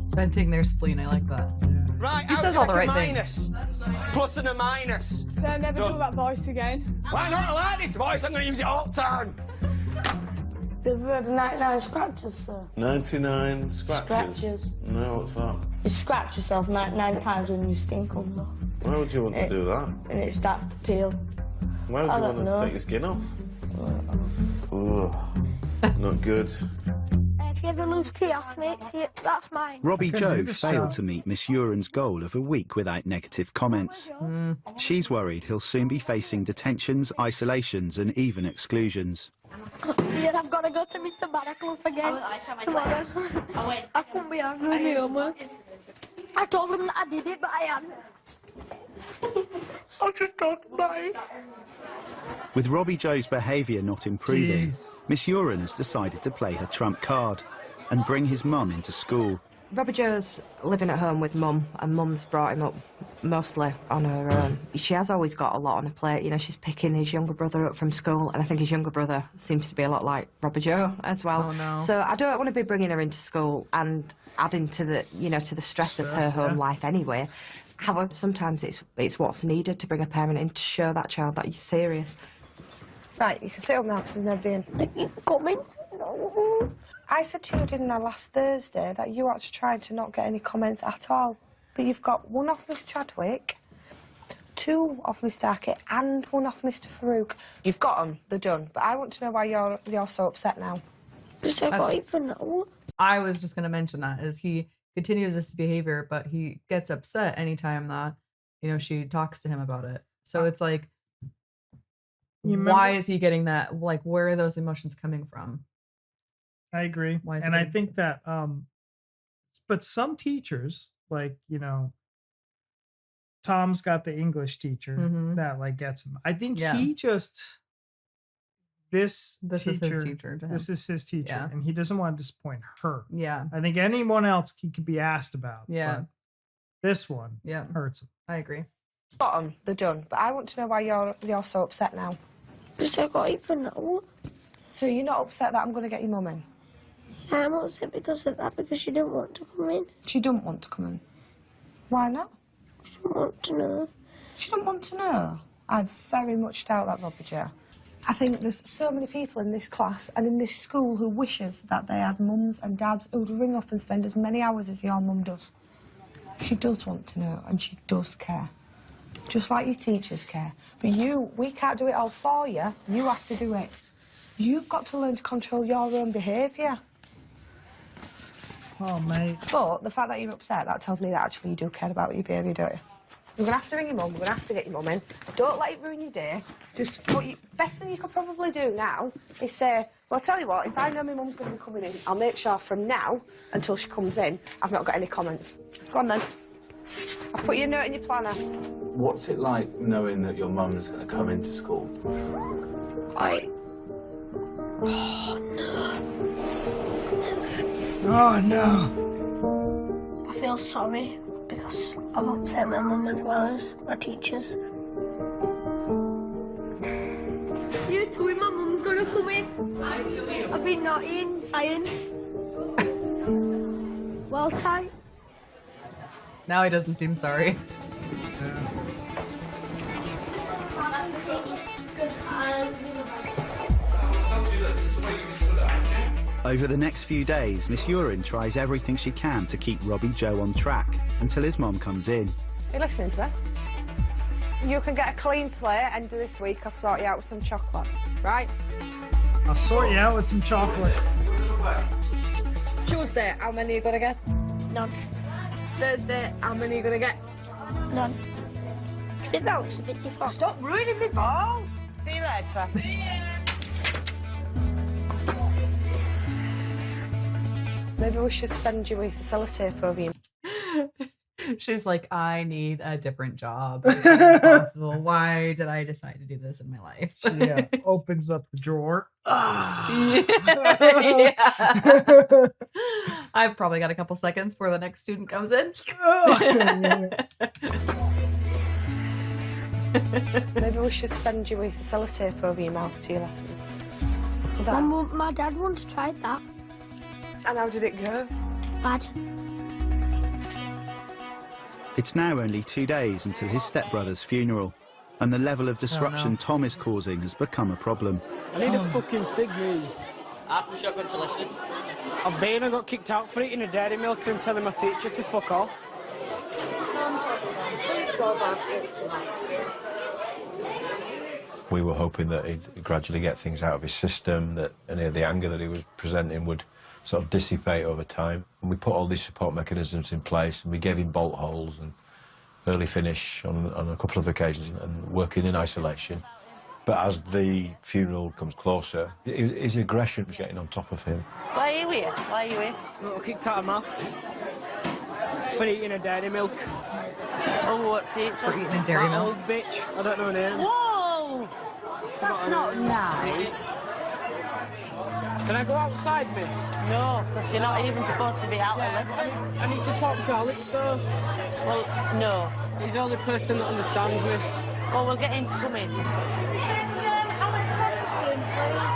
Venting their spleen, I like that. Right, he says all the right things. Plus and a minus. So never do that voice again. Why not? I like this voice. I'm going to use it all the time. You've heard of 99 scratches, sir? 99 scratches? No, what's that? You scratch yourself 99 times when your skin comes off. Why would you want to do that? And it starts to peel. Why would you want us to take your skin off? Not good. If you ever lose chaos, mate, see, that's mine. Robbie Joe failed to meet Miss Uren's goal of a week without negative comments. She's worried he'll soon be facing detentions, isolations and even exclusions. Yeah, I've got to go to Mr. Baraclough again tomorrow. I couldn't be having my homework. I told him that I did it, but I hadn't. I'll just talk about it. With Robbie Joe's behaviour not improving, Jeez. Miss Uren has decided to play her trump card and bring his mum into school. Robbie Joe's living at home with Mum, and Mum's brought him up mostly on her own. She has always got a lot on her plate. You know, she's picking his younger brother up from school, and I think his younger brother seems to be a lot like Robbie Joe as well. Oh, no. So I don't want to be bringing her into school and adding to the, you know, to the stress of her home life anyway. However, sometimes it's what's needed to bring a parent in to show that child that you're serious. Right, you can sit up now because there's nobody in. You coming? No. I said to you, didn't I, last Thursday, that you actually tried to not get any comments at all. But you've got one off Miss Chadwick, two off Miss Starkey, and one off Mr Farouk. You've got them, they're done. But I want to know why you're so upset now. Just I got it for now. I was just going to mention that, is he continues this behavior, but he gets upset anytime that, you know, she talks to him about it. So it's like, why is he getting that? Like, where are those emotions coming from? I agree. And I think that, but some teachers, like, you know, Tom's got the English teacher that like gets him. I think he just, this is his teacher. This is his teacher, and he doesn't want to disappoint her. Yeah. I think anyone else he could be asked about. Yeah. But this one hurts him. I agree. Got them, they're done. But I want to know why you're so upset now. Just I got it for now. So you're not upset that I'm going to get your mum in? Yeah, I'm upset because of that, because she didn't want to come in. She didn't want to come in. Why not? She didn't want to know. She didn't want to know? I very much doubt that, Robbie Joe. I think there's so many people in this class and in this school who wishes that they had mums and dads who'd ring up and spend as many hours as your mum does. She does want to know, and she does care. Just like your teachers care. But we can't do it all for you. You have to do it. You've got to learn to control your own behaviour. Oh, mate. But the fact that you're upset, that tells me that actually you do care about your behaviour, don't you? We're going to have to ring your mum, we're going to have to get your mum in. Don't let it ruin your day. Just, best thing you could probably do now is say, well, I'll tell you what, if I know my mum's going to be coming in, I'll make sure from now until she comes in, I've not got any comments. Go on then. I'll put your note in your planner. What's it like knowing that your mum's going to come into school? Oh, no. I feel sorry because I've upset my mum as well as my teachers. You told me my mum's gonna come in. I've been naughty in science. Well, Ty. Now he doesn't seem sorry. Over the next few days, Miss Uren tries everything she can to keep Robbie Joe on track until his mum comes in. Are you listening to me? You can get a clean slate end of this week. I'll sort you out with some chocolate, right? I'll sort you out with some chocolate. Tuesday, how many are you going to get? None. Thursday, how many are you going to get? None. Do you think that was a bit different? Stop ruining me ball! See you later. Maybe we should send you with sellotape over you. She's like, I need a different job as soon as possible. Why did I decide to do this in my life? Yeah, opens up the drawer. Yeah. I've probably got a couple seconds before the next student comes in. Maybe we should send you with sellotape over your mouth to your lessons. My dad once tried that. And how did it go? Bad. It's now only 2 days until his stepbrother's funeral, and the level of disruption Tom is causing has become a problem. I need a fucking cig move. Half a shotgun to listen. I've been and got kicked out for eating a dairy milk and telling my teacher to fuck off. Please go back into life. We were hoping that he'd gradually get things out of his system, that any of the anger that he was presenting would sort of dissipate over time. And we put all these support mechanisms in place, and we gave him bolt holes and early finish on a couple of occasions, and working in isolation. But as the funeral comes closer, his aggression was getting on top of him. Why are you here? Why are you here? I got kicked out of maths. For eating a dairy milk. Oh, what's it? For eating a dairy That milk. old bitch. I don't know her name. Whoa! That's not nice. Can I go outside, miss? No, because you're not even supposed to be out there listening. I need to talk to Alex, though. Well, no. He's the only person that understands me. Well, we'll get him to come in.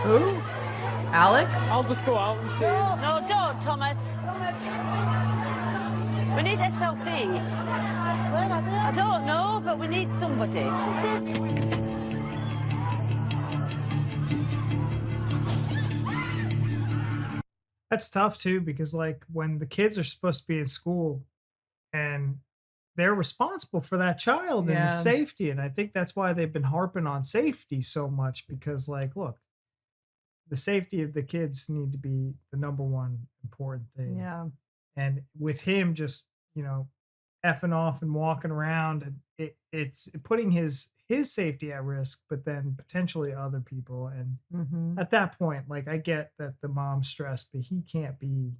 Who? Alex? I'll just go out and see him. No, don't, Thomas. We need SLT. I don't know, but we need somebody. That's tough too, because like when the kids are supposed to be in school and they're responsible for that child and Yeah. the safety. And I think that's why they've been harping on safety so much, because like, look, the safety of the kids need to be the number one important thing. Yeah. And with him just, you know, effing off and walking around, and it's putting his safety at risk, but then potentially other people. And Mhm. at that point, like I get that the mom's stressed, but he can't be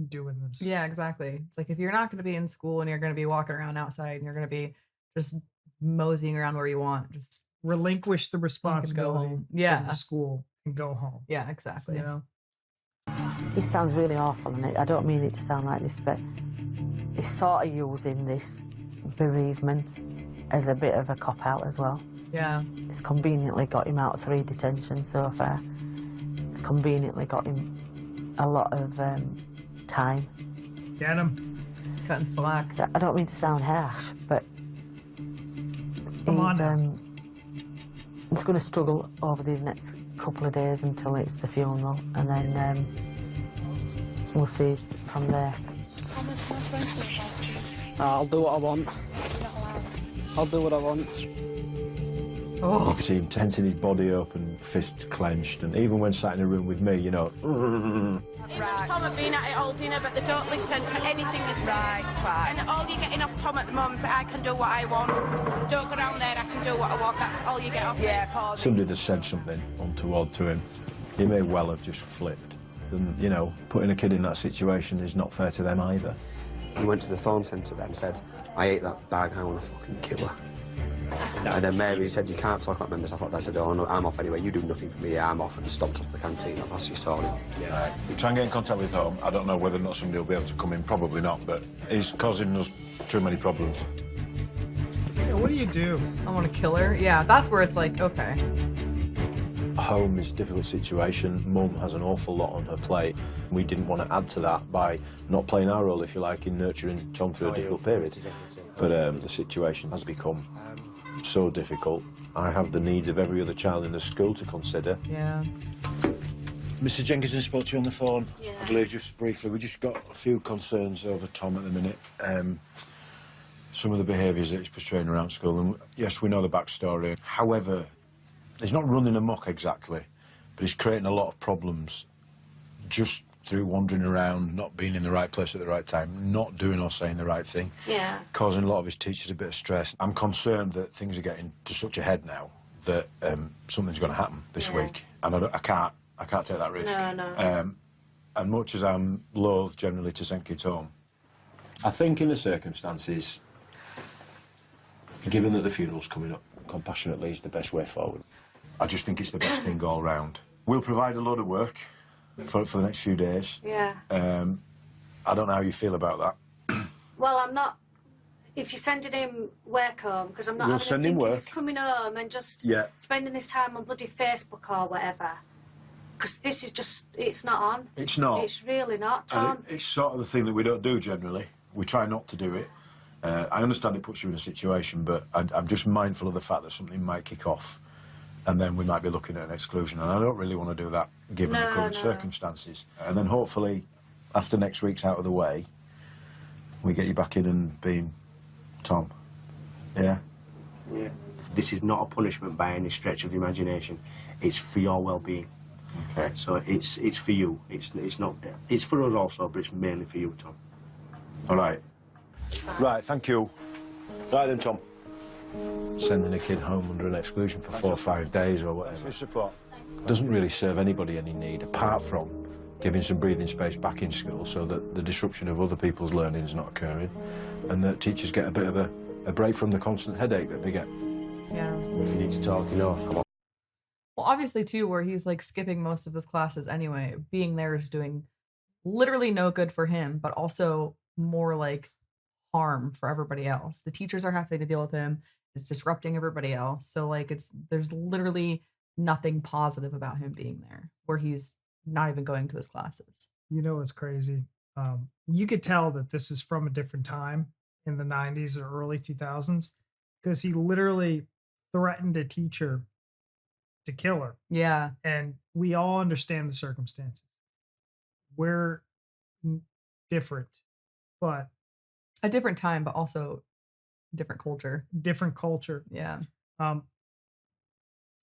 doing this. Yeah, exactly. It's like if you're not going to be in school and you're going to be walking around outside and you're going to be just moseying around where you want, just relinquish the fucking go responsibility home. of Yeah. the school and go home. Yeah, exactly. You know? It sounds really awful, and I don't mean it to sound like this, but he's sort of using this bereavement as a bit of a cop-out as well. Yeah. It's conveniently got him out of 3 detentions so far. It's conveniently got him a lot of time. Get him. Cutting slack. I don't mean to sound harsh, but Come on he's now. he's going to struggle over these next couple of days until it's the funeral, and then we'll see from there. I'll do what I want. I'll do what I want. You can see him tensing his body up and fists clenched, and even when sat in a room with me, you know. Tom have been at it all dinner, but they don't listen to anything you say. Right. And all you're getting off Tom at the moment is I can do what I want. Don't go down there, I can do what I want. That's all you get off. Yeah, Somebody that said something untoward to him, he may well have just flipped. And, you know, putting a kid in that situation is not fair to them either. He went to the Thorn Centre then and said, I ate that bag, I want to fucking kill her. And then Mary said, you can't talk about members. I thought, I said, oh, no, I'm off anyway, you do nothing for me, yeah, I'm off, and stomped off the canteen. That's how she saw him. Right. We try and get in contact with home. I don't know whether or not somebody will be able to come in, probably not, but he's causing us too many problems. Yeah, what do you do? I want to kill her. Yeah, that's where it's like, okay. Home is a difficult situation. Mum has an awful lot on her plate. We didn't want to add to that by not playing our role, if you like, in nurturing Tom through a difficult period. But the situation has become so difficult. I have the needs of every other child in the school to consider. Yeah. Mr. Jenkinson spoke to you on the phone, Yeah. I believe, just briefly. We just got a few concerns over Tom at the minute. Some of the behaviours that he's portraying around school, and yes, we know the backstory. However, he's not running amok exactly, but he's creating a lot of problems just through wandering around, not being in the right place at the right time, not doing or saying the right thing, Yeah. causing a lot of his teachers a bit of stress. I'm concerned that things are getting to such a head now that something's going to happen this week, and I can't take that risk. No. And much as I'm loath generally to send kids home, I think in the circumstances, given that the funeral's coming up, compassionately is the best way forward. I just think it's the best thing all round. We'll provide a load of work for the next few days. Yeah. I don't know how you feel about that. Well, I'm not. If you're sending him work home, because I'm not. We'll having send him him thinking work. he's coming home and just Yeah. spending this time on bloody Facebook or whatever. Because this is just. It's not on. It's not. It's really not, And Tom. it's sort of the thing that we don't do generally. We try not to do it. I understand it puts you in a situation, but I'm just mindful of the fact that something might kick off, and then we might be looking at an exclusion, and I don't really want to do that given the current circumstances. And then hopefully, after next week's out of the way, we get you back in and being Tom. Yeah? Yeah. This is not a punishment by any stretch of the imagination. It's for your well-being. Okay. So it's for you. It's not. It's for us also, but it's mainly for you, Tom. All right. Right, thank you. Right then, Tom. Sending a kid home under an exclusion for 4 or 5 days or whatever doesn't really serve anybody any need, apart from giving some breathing space back in school so that the disruption of other people's learning is not occurring, and that teachers get a bit of a break from the constant headache that they get. Yeah. If you need to talk, Well, obviously, too, where he's like skipping most of his classes anyway, being there is doing literally no good for him, but also more like harm for everybody else. The teachers are having to deal with him. It's disrupting everybody else. So like there's literally nothing positive about him being there, where he's not even going to his classes. You know what's crazy? You could tell that this is from a different time in the 90s or early 2000s, because he literally threatened a teacher to kill her. Yeah. And we all understand the circumstances. We're different, but a different time, but also different culture. Different culture. Yeah. And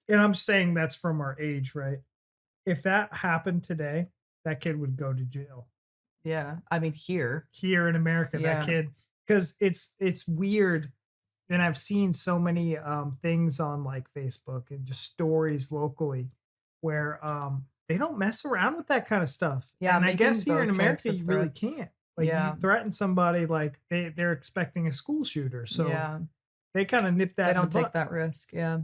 I'm saying that's from our age, right? If that happened today, that kid would go to jail. Yeah. I mean, here in America, Yeah. that kid, because it's weird. And I've seen so many things on like Facebook and just stories locally where they don't mess around with that kind of stuff. Yeah, and I guess making here in those America types you of really threats. can't. Like Yeah. you threaten somebody, like they're expecting a school shooter, so Yeah. they kind of nip that. They in the don't take butt. that risk. Yeah.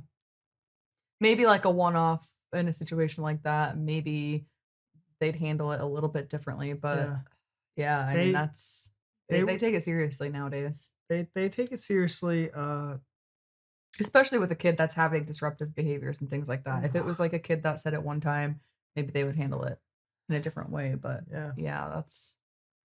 Maybe like a one-off in a situation like that, maybe they'd handle it a little bit differently, but yeah, I mean, that's they take it seriously nowadays. They take it seriously. Especially with a kid that's having disruptive behaviors and things like that. If it was like a kid that said it one time, maybe they would handle it in a different way. But yeah, that's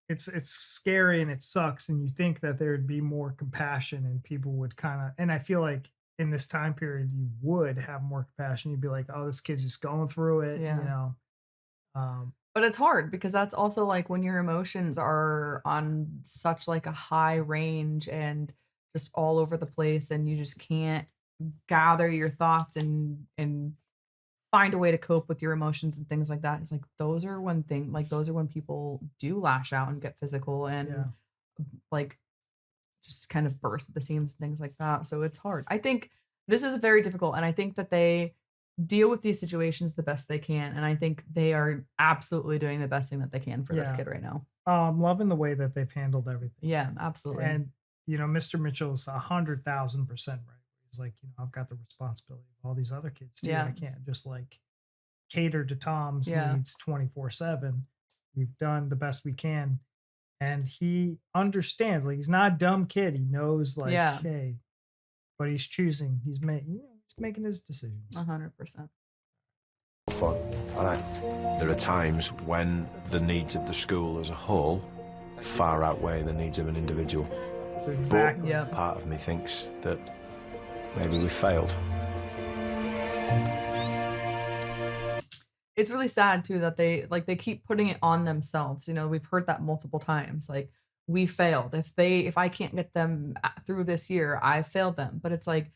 it's scary and it sucks, and you think that there'd be more compassion and people would kind of, and I feel like in this time period you would have more compassion. You'd be like, oh, this kid's just going through it. Yeah. You know. But it's hard because that's also like when your emotions are on such like a high range and just all over the place, and you just can't gather your thoughts and find a way to cope with your emotions and things like that. It's like those are when people do lash out and get physical and like just kind of burst at the seams and things like that. So it's hard. I think this is very difficult, and I think that they deal with these situations the best they can, and I think they are absolutely doing the best thing that they can for this kid right now. I'm loving the way that they've handled everything. Yeah, absolutely. And you know, Mr. Mitchell's 100,000% right. He's like, you know, I've got the responsibility of all these other kids too. Yeah. I can't just like cater to Tom's Yeah. needs 24/7. We've done the best we can, and he understands. Like, he's not a dumb kid. He knows, like, Yeah. hey, but he's choosing. He's making his decisions. 100%. Fun. All right. There are times when the needs of the school as a whole far outweigh the needs of an individual. Exactly. But part of me thinks that maybe we failed. It's really sad too that they keep putting it on themselves. You know, we've heard that multiple times. Like, we failed. If I can't get them through this year, I failed them. But it's like,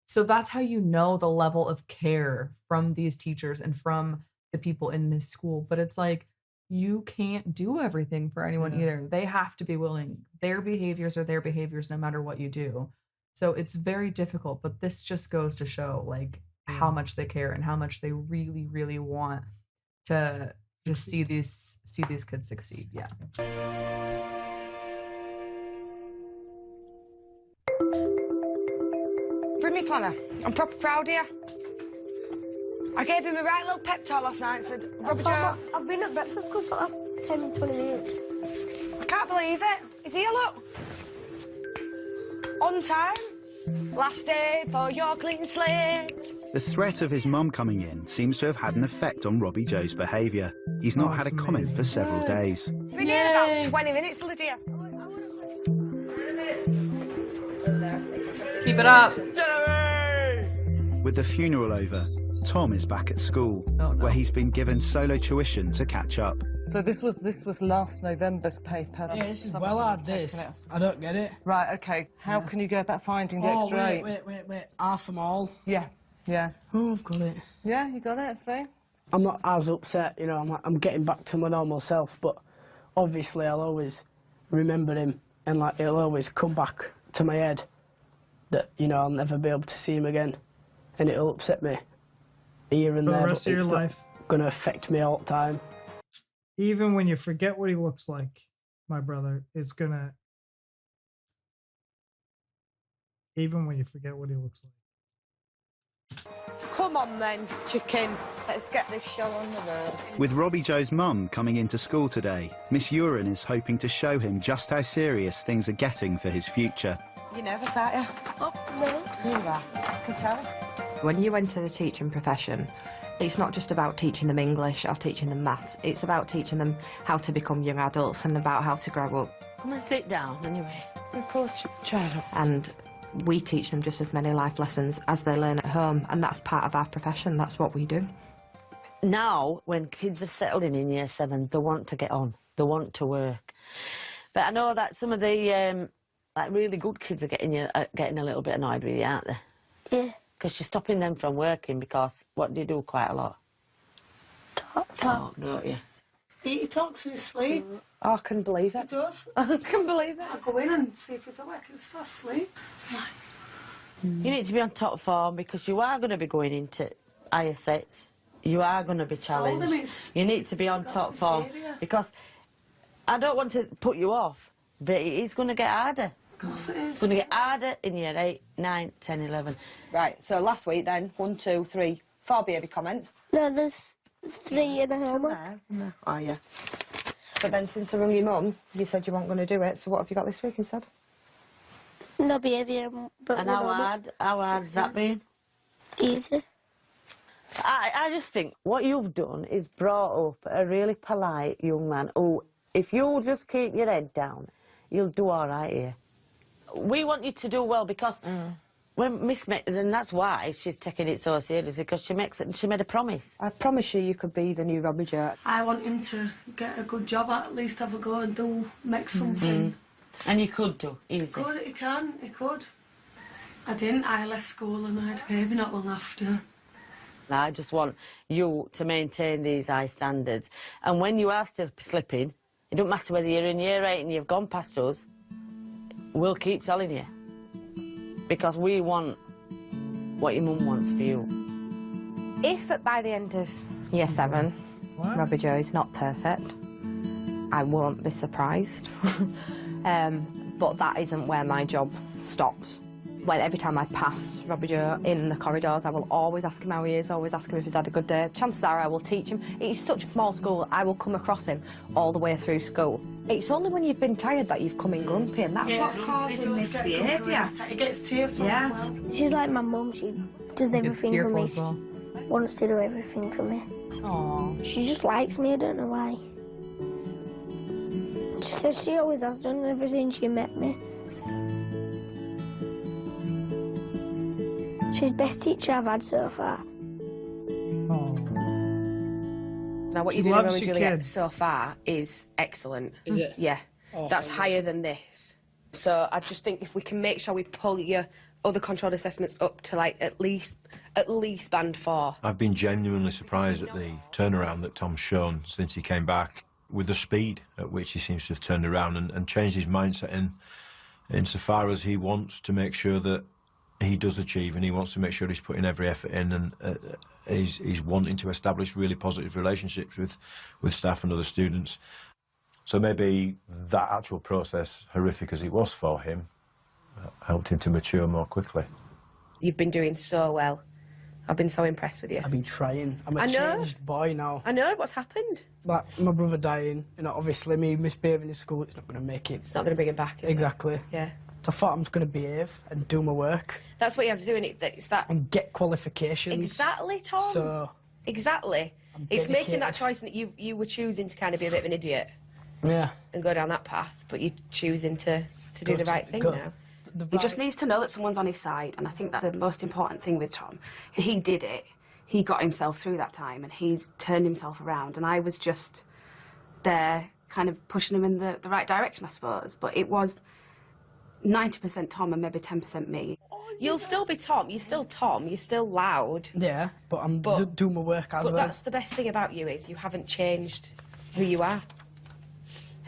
so that's how you know the level of care from these teachers and from the people in this school. But it's like, you can't do everything for anyone either. They have to be willing. Their behaviors are their behaviors no matter what you do. So it's very difficult, but this just goes to show like how much they care and how much they really, really want to just see these kids succeed. Yeah. Bring me planner. I'm proper proud of you. I gave him a right little pep talk last night and said, Robert Joe... I've been at breakfast club for the last 10, 20 minutes. I can't believe it. He's here, look. On time. Last day for your clean slate. The threat of his mum coming in seems to have had an effect on Robbie Joe's behaviour. He's not had a comment for several days. Been here about 20 minutes, Lydia. Keep it up. With the funeral over, Tom is back at school, where he's been given solo tuition to catch up. So this was last November's paper. Yeah, this is well hard, this. I don't get it. Right, okay. How can you go about finding the extra eight? Wait. Half them all. Yeah. Oh, I've got it. Yeah, you got it, see? I'm not as upset, you know, I'm getting back to my normal self, but obviously I'll always remember him, and like it'll always come back to my head that, you know, I'll never be able to see him again, and it'll upset me here and For the there, rest but of it's your not life. going to affect me all the time. Even when you forget what he looks like, my brother, it's gonna. Even when you forget what he looks like. Come on then, chicken. Let's get this show on the road. With Robbie Joe's mum coming into school today, Miss Uren is hoping to show him just how serious things are getting for his future. You're nervous, aren't you? Oh, no. You are. I can tell. When you enter the teaching profession, it's not just about teaching them English or teaching them maths. It's about teaching them how to become young adults and about how to grow up. Come and sit down, anyway. And we teach them just as many life lessons as they learn at home, and that's part of our profession. That's what we do. Now, when kids have settled in Year 7, they want to get on. They want to work. But I know that some of the like really good kids are getting a little bit annoyed with you, aren't they? Yeah. Because you're stopping them from working because what do you do quite a lot? Talk, don't you? He talks in his sleep. Oh, I can believe it. He does. I can believe it. I go in and see if he's awake. He's fast asleep. You need to be on top form because you are going to be going into higher sets. You are going to be challenged. You need to be on top form because I don't want to put you off, but it is going to get harder. Of course it is. It's going to get harder in Year 8, 9, 10, 11. Right, so last week then, 1, 2, 3, 4 behaviour comments. No, there's 3 in the homework. No. Oh, yeah. But then since I rung your mum, you said you weren't going to do it, so what have you got this week instead? No behaviour, but And how hard's that been? Easy. I just think what you've done is brought up a really polite young man who, if you just keep your head down, you'll do all right here. We want you to do well because when Miss met, and that's why she's taking it so seriously, because she made a promise. I promise you could be the new Robbie Joe. I want him to get a good job, at least have a go and make something. And you could do, easy. He could. I didn't. I left school and I had a baby not long after. I just want you to maintain these high standards. And when you are still slipping, it don't matter whether you're in Year 8 and you've gone past us, we'll keep telling you. Because we want what your mum wants for you. If by the end of Year 7, Robbie Joe is not perfect, I won't be surprised. But that isn't where my job stops. Well, every time I pass Robbie Joe in the corridors, I will always ask him how he is, always ask him if he's had a good day. Chances are I will teach him. It's such a small school, I will come across him all the way through school. It's only when you've been tired that you've come in grumpy, and that's what's causing this behaviour. He gets tearful as well. She's like my mum. She does everything for me. As well. She wants to do everything for me. Aww. She just likes me. I don't know why. She says she always has done ever since she met me. She's the best teacher I've had so far. Now, what She you're doing loves with your Juliet kids. so far is excellent. Is it? Yeah. Oh, That's okay. higher than this. So I just think if we can make sure we pull your other controlled assessments up to, like, at least band 4. I've been genuinely surprised at the turnaround that Tom's shown since he came back, with the speed at which he seems to have turned around and changed his mindset insofar as he wants to make sure that he does achieve, and he wants to make sure he's putting every effort in, and he's wanting to establish really positive relationships with staff and other students. So maybe that actual process, horrific as it was for him, helped him to mature more quickly. You've been doing so well. I've been so impressed with you. I've been trying. I'm a I know. changed boy now. I know. What's happened? Like, my brother dying, you know, obviously me misbehaving in school, it's not going to make it. It's not going to bring him back, is it? Exactly. Yeah. So I thought I'm just going to behave and do my work. That's what you have to do, and it's that... And get qualifications. Exactly, Tom. So... Exactly. It's dedicated. making that choice that you were choosing to kind of be a bit of an idiot. Yeah. And go down that path, but you're choosing to do the right thing now. He just needs to know that someone's on his side, and I think that's the most important thing with Tom. He did it. He got himself through that time, and he's turned himself around, and I was just there kind of pushing him in the right direction, I suppose. But it was 90% Tom and maybe 10% me. You'll still be Tom. You're still Tom. You're still loud. Yeah, but I'm doing my work as well. But that's the best thing about you is you haven't changed who you are.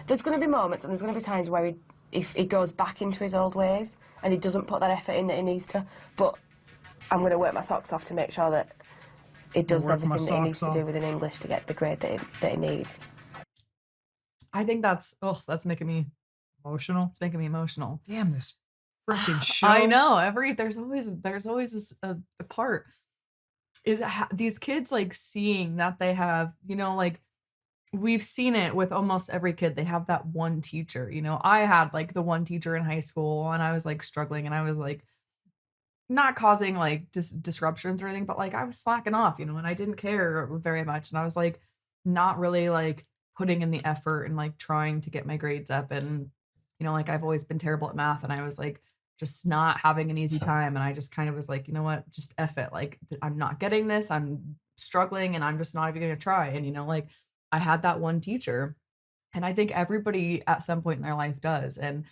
There's going to be moments and there's going to be times where if he goes back into his old ways and he doesn't put that effort in that he needs to, but I'm going to work my socks off to make sure that he does everything that he needs to do within English to get the grade that he needs. I think that's making me emotional. It's making me emotional. Damn, this freaking show. I know. There's always this a part is these kids like seeing that they have, like we've seen it with almost every kid. They have that one teacher. I had like the one teacher in high school, and I was like struggling, and I was like not causing like disruptions or anything, but like I was slacking off, and I didn't care very much, and I was like not really like putting in the effort and like trying to get my grades up, and like I've always been terrible at math, and I was like just not having an easy time, and I just kind of was like, you know what, just F it, like I'm not getting this, I'm struggling, and I'm just not even gonna try. And like I had that one teacher, and I think everybody at some point in their life does. And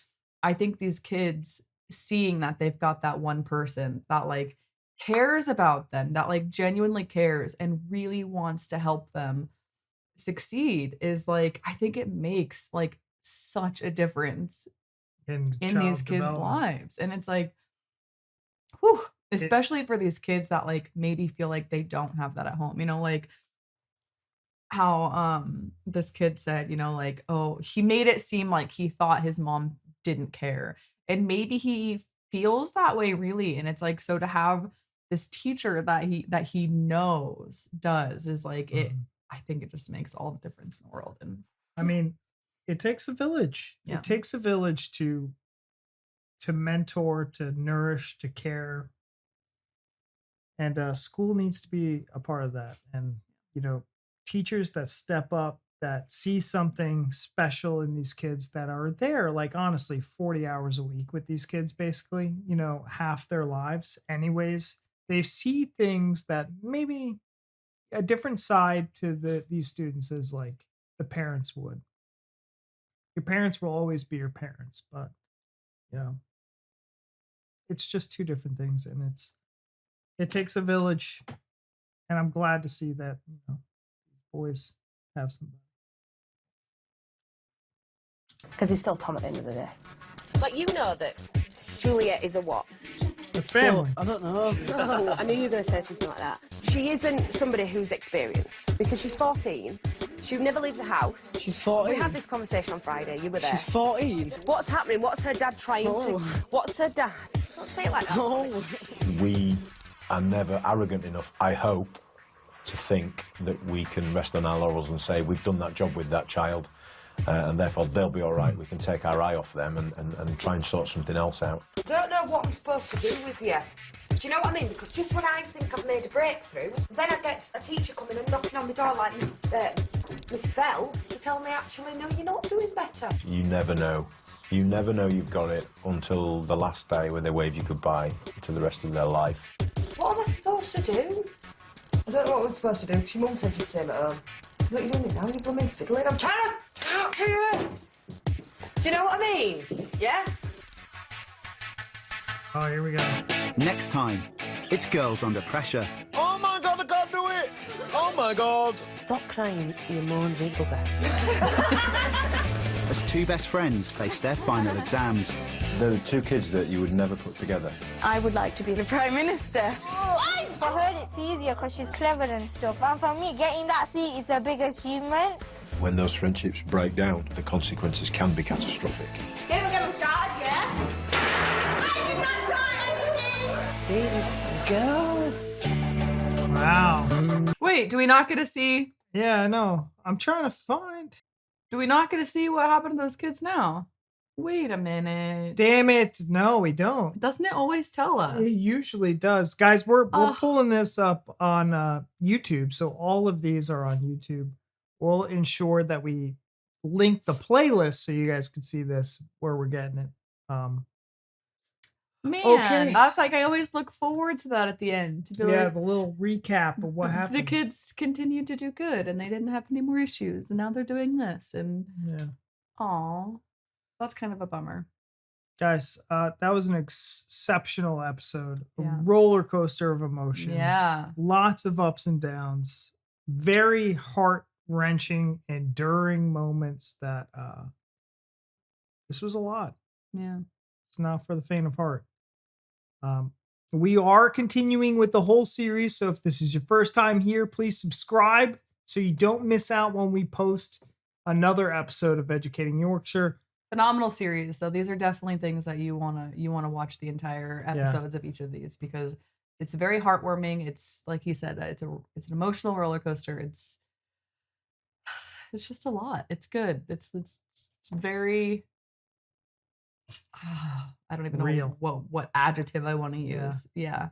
I think these kids seeing that they've got that one person that like cares about them, that like genuinely cares and really wants to help them succeed is like, I think it makes like such a difference in these kids' lives. And it's like, whew, especially for these kids that like maybe feel like they don't have that at home, like how this kid said, like, oh, he made it seem like he thought his mom didn't care. And maybe he feels that way really. And it's like, so to have this teacher that he knows does is like it, I think it just makes all the difference in the world. And I mean, it takes a village. Yeah. It takes a village to mentor, to nourish, to care. And school needs to be a part of that. And, teachers that step up, that see something special in these kids that are there, like honestly, 40 hours a week with these kids, basically, half their lives anyways. They see things that maybe a different side to these students as like the parents would. Your parents will always be your parents, but it's just two different things, and it takes a village. And I'm glad to see that boys have somebody. Because he's still Tom at the end of the day. But you know that Juliet is a what? A family. I don't know. Oh, I knew you were going to say something like that. She isn't somebody who's experienced because she's 14. She never leaves the house. She's 14. We had this conversation on Friday. You were there. She's 14. What's happening? What's her dad trying to... What's her dad? Don't say it like that. No. We are never arrogant enough, I hope, to think that we can rest on our laurels and say we've done that job with that child, and therefore they'll be all right. We can take our eye off them and try and sort something else out. I don't know what I'm supposed to do with you. Do you know what I mean? Because just when I think I've made a breakthrough, then I get a teacher coming and knocking on the door like Miss Bell to tell me, actually, no, you're not doing better. You never know. You never know you've got it until the last day where they wave you goodbye to the rest of their life. What am I supposed to do? I don't know what I'm supposed to do, because your mum said you'd stay at home. What are you doing now? You're blooming fiddling. I'm trying to talk to you. Do you know what I mean? Yeah? Oh, here we go. Next time, it's Girls Under Pressure. Oh my God, I can't do it! Oh my God! Stop crying, you moansy bugger. As two best friends face their final exams. They're the two kids that you would never put together. I would like to be the Prime Minister. I heard it's easier because she's clever and stuff. And for me, getting that seat is a big achievement. When those friendships break down, the consequences can be catastrophic. Here we're going to start, yeah? I did not start anything! These girls. Wow. Wait, do we not get to see? Yeah, I know. I'm trying to find. Do we not get to see what happened to those kids now? Wait a minute. Damn it. No, we don't. Doesn't it always tell us? It usually does. Guys, we're pulling this up on YouTube, so all of these are on YouTube. We'll ensure that we link the playlist so you guys can see this where we're getting it. Man, okay. That's like I always look forward to that at the end to be like the little recap of what happened. The kids continued to do good and they didn't have any more issues and now they're doing this and aw, that's kind of a bummer. Guys, that was an exceptional episode. A roller coaster of emotions. Yeah. Lots of ups and downs. Very heart-wrenching, enduring moments that this was a lot. Yeah. It's not for the faint of heart. We are continuing with the whole series, so if this is your first time here, please subscribe so you don't miss out when we post another episode of Educating Yorkshire. Phenomenal series. So these are definitely things that you wanna watch the entire episodes of each of these, because it's very heartwarming. It's like you said, it's an emotional roller coaster. It's just a lot. It's good. It's very I don't even know Real. what adjective I want to use. Yeah.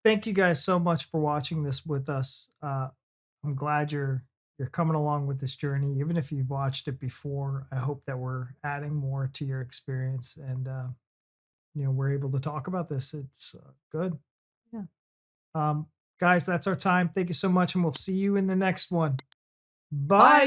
Thank you guys so much for watching this with us. I'm glad you're coming along with this journey. Even if you've watched it before, I hope that we're adding more to your experience, and we're able to talk about this. It's good. Yeah. Guys, that's our time. Thank you so much, and we'll see you in the next one. Bye.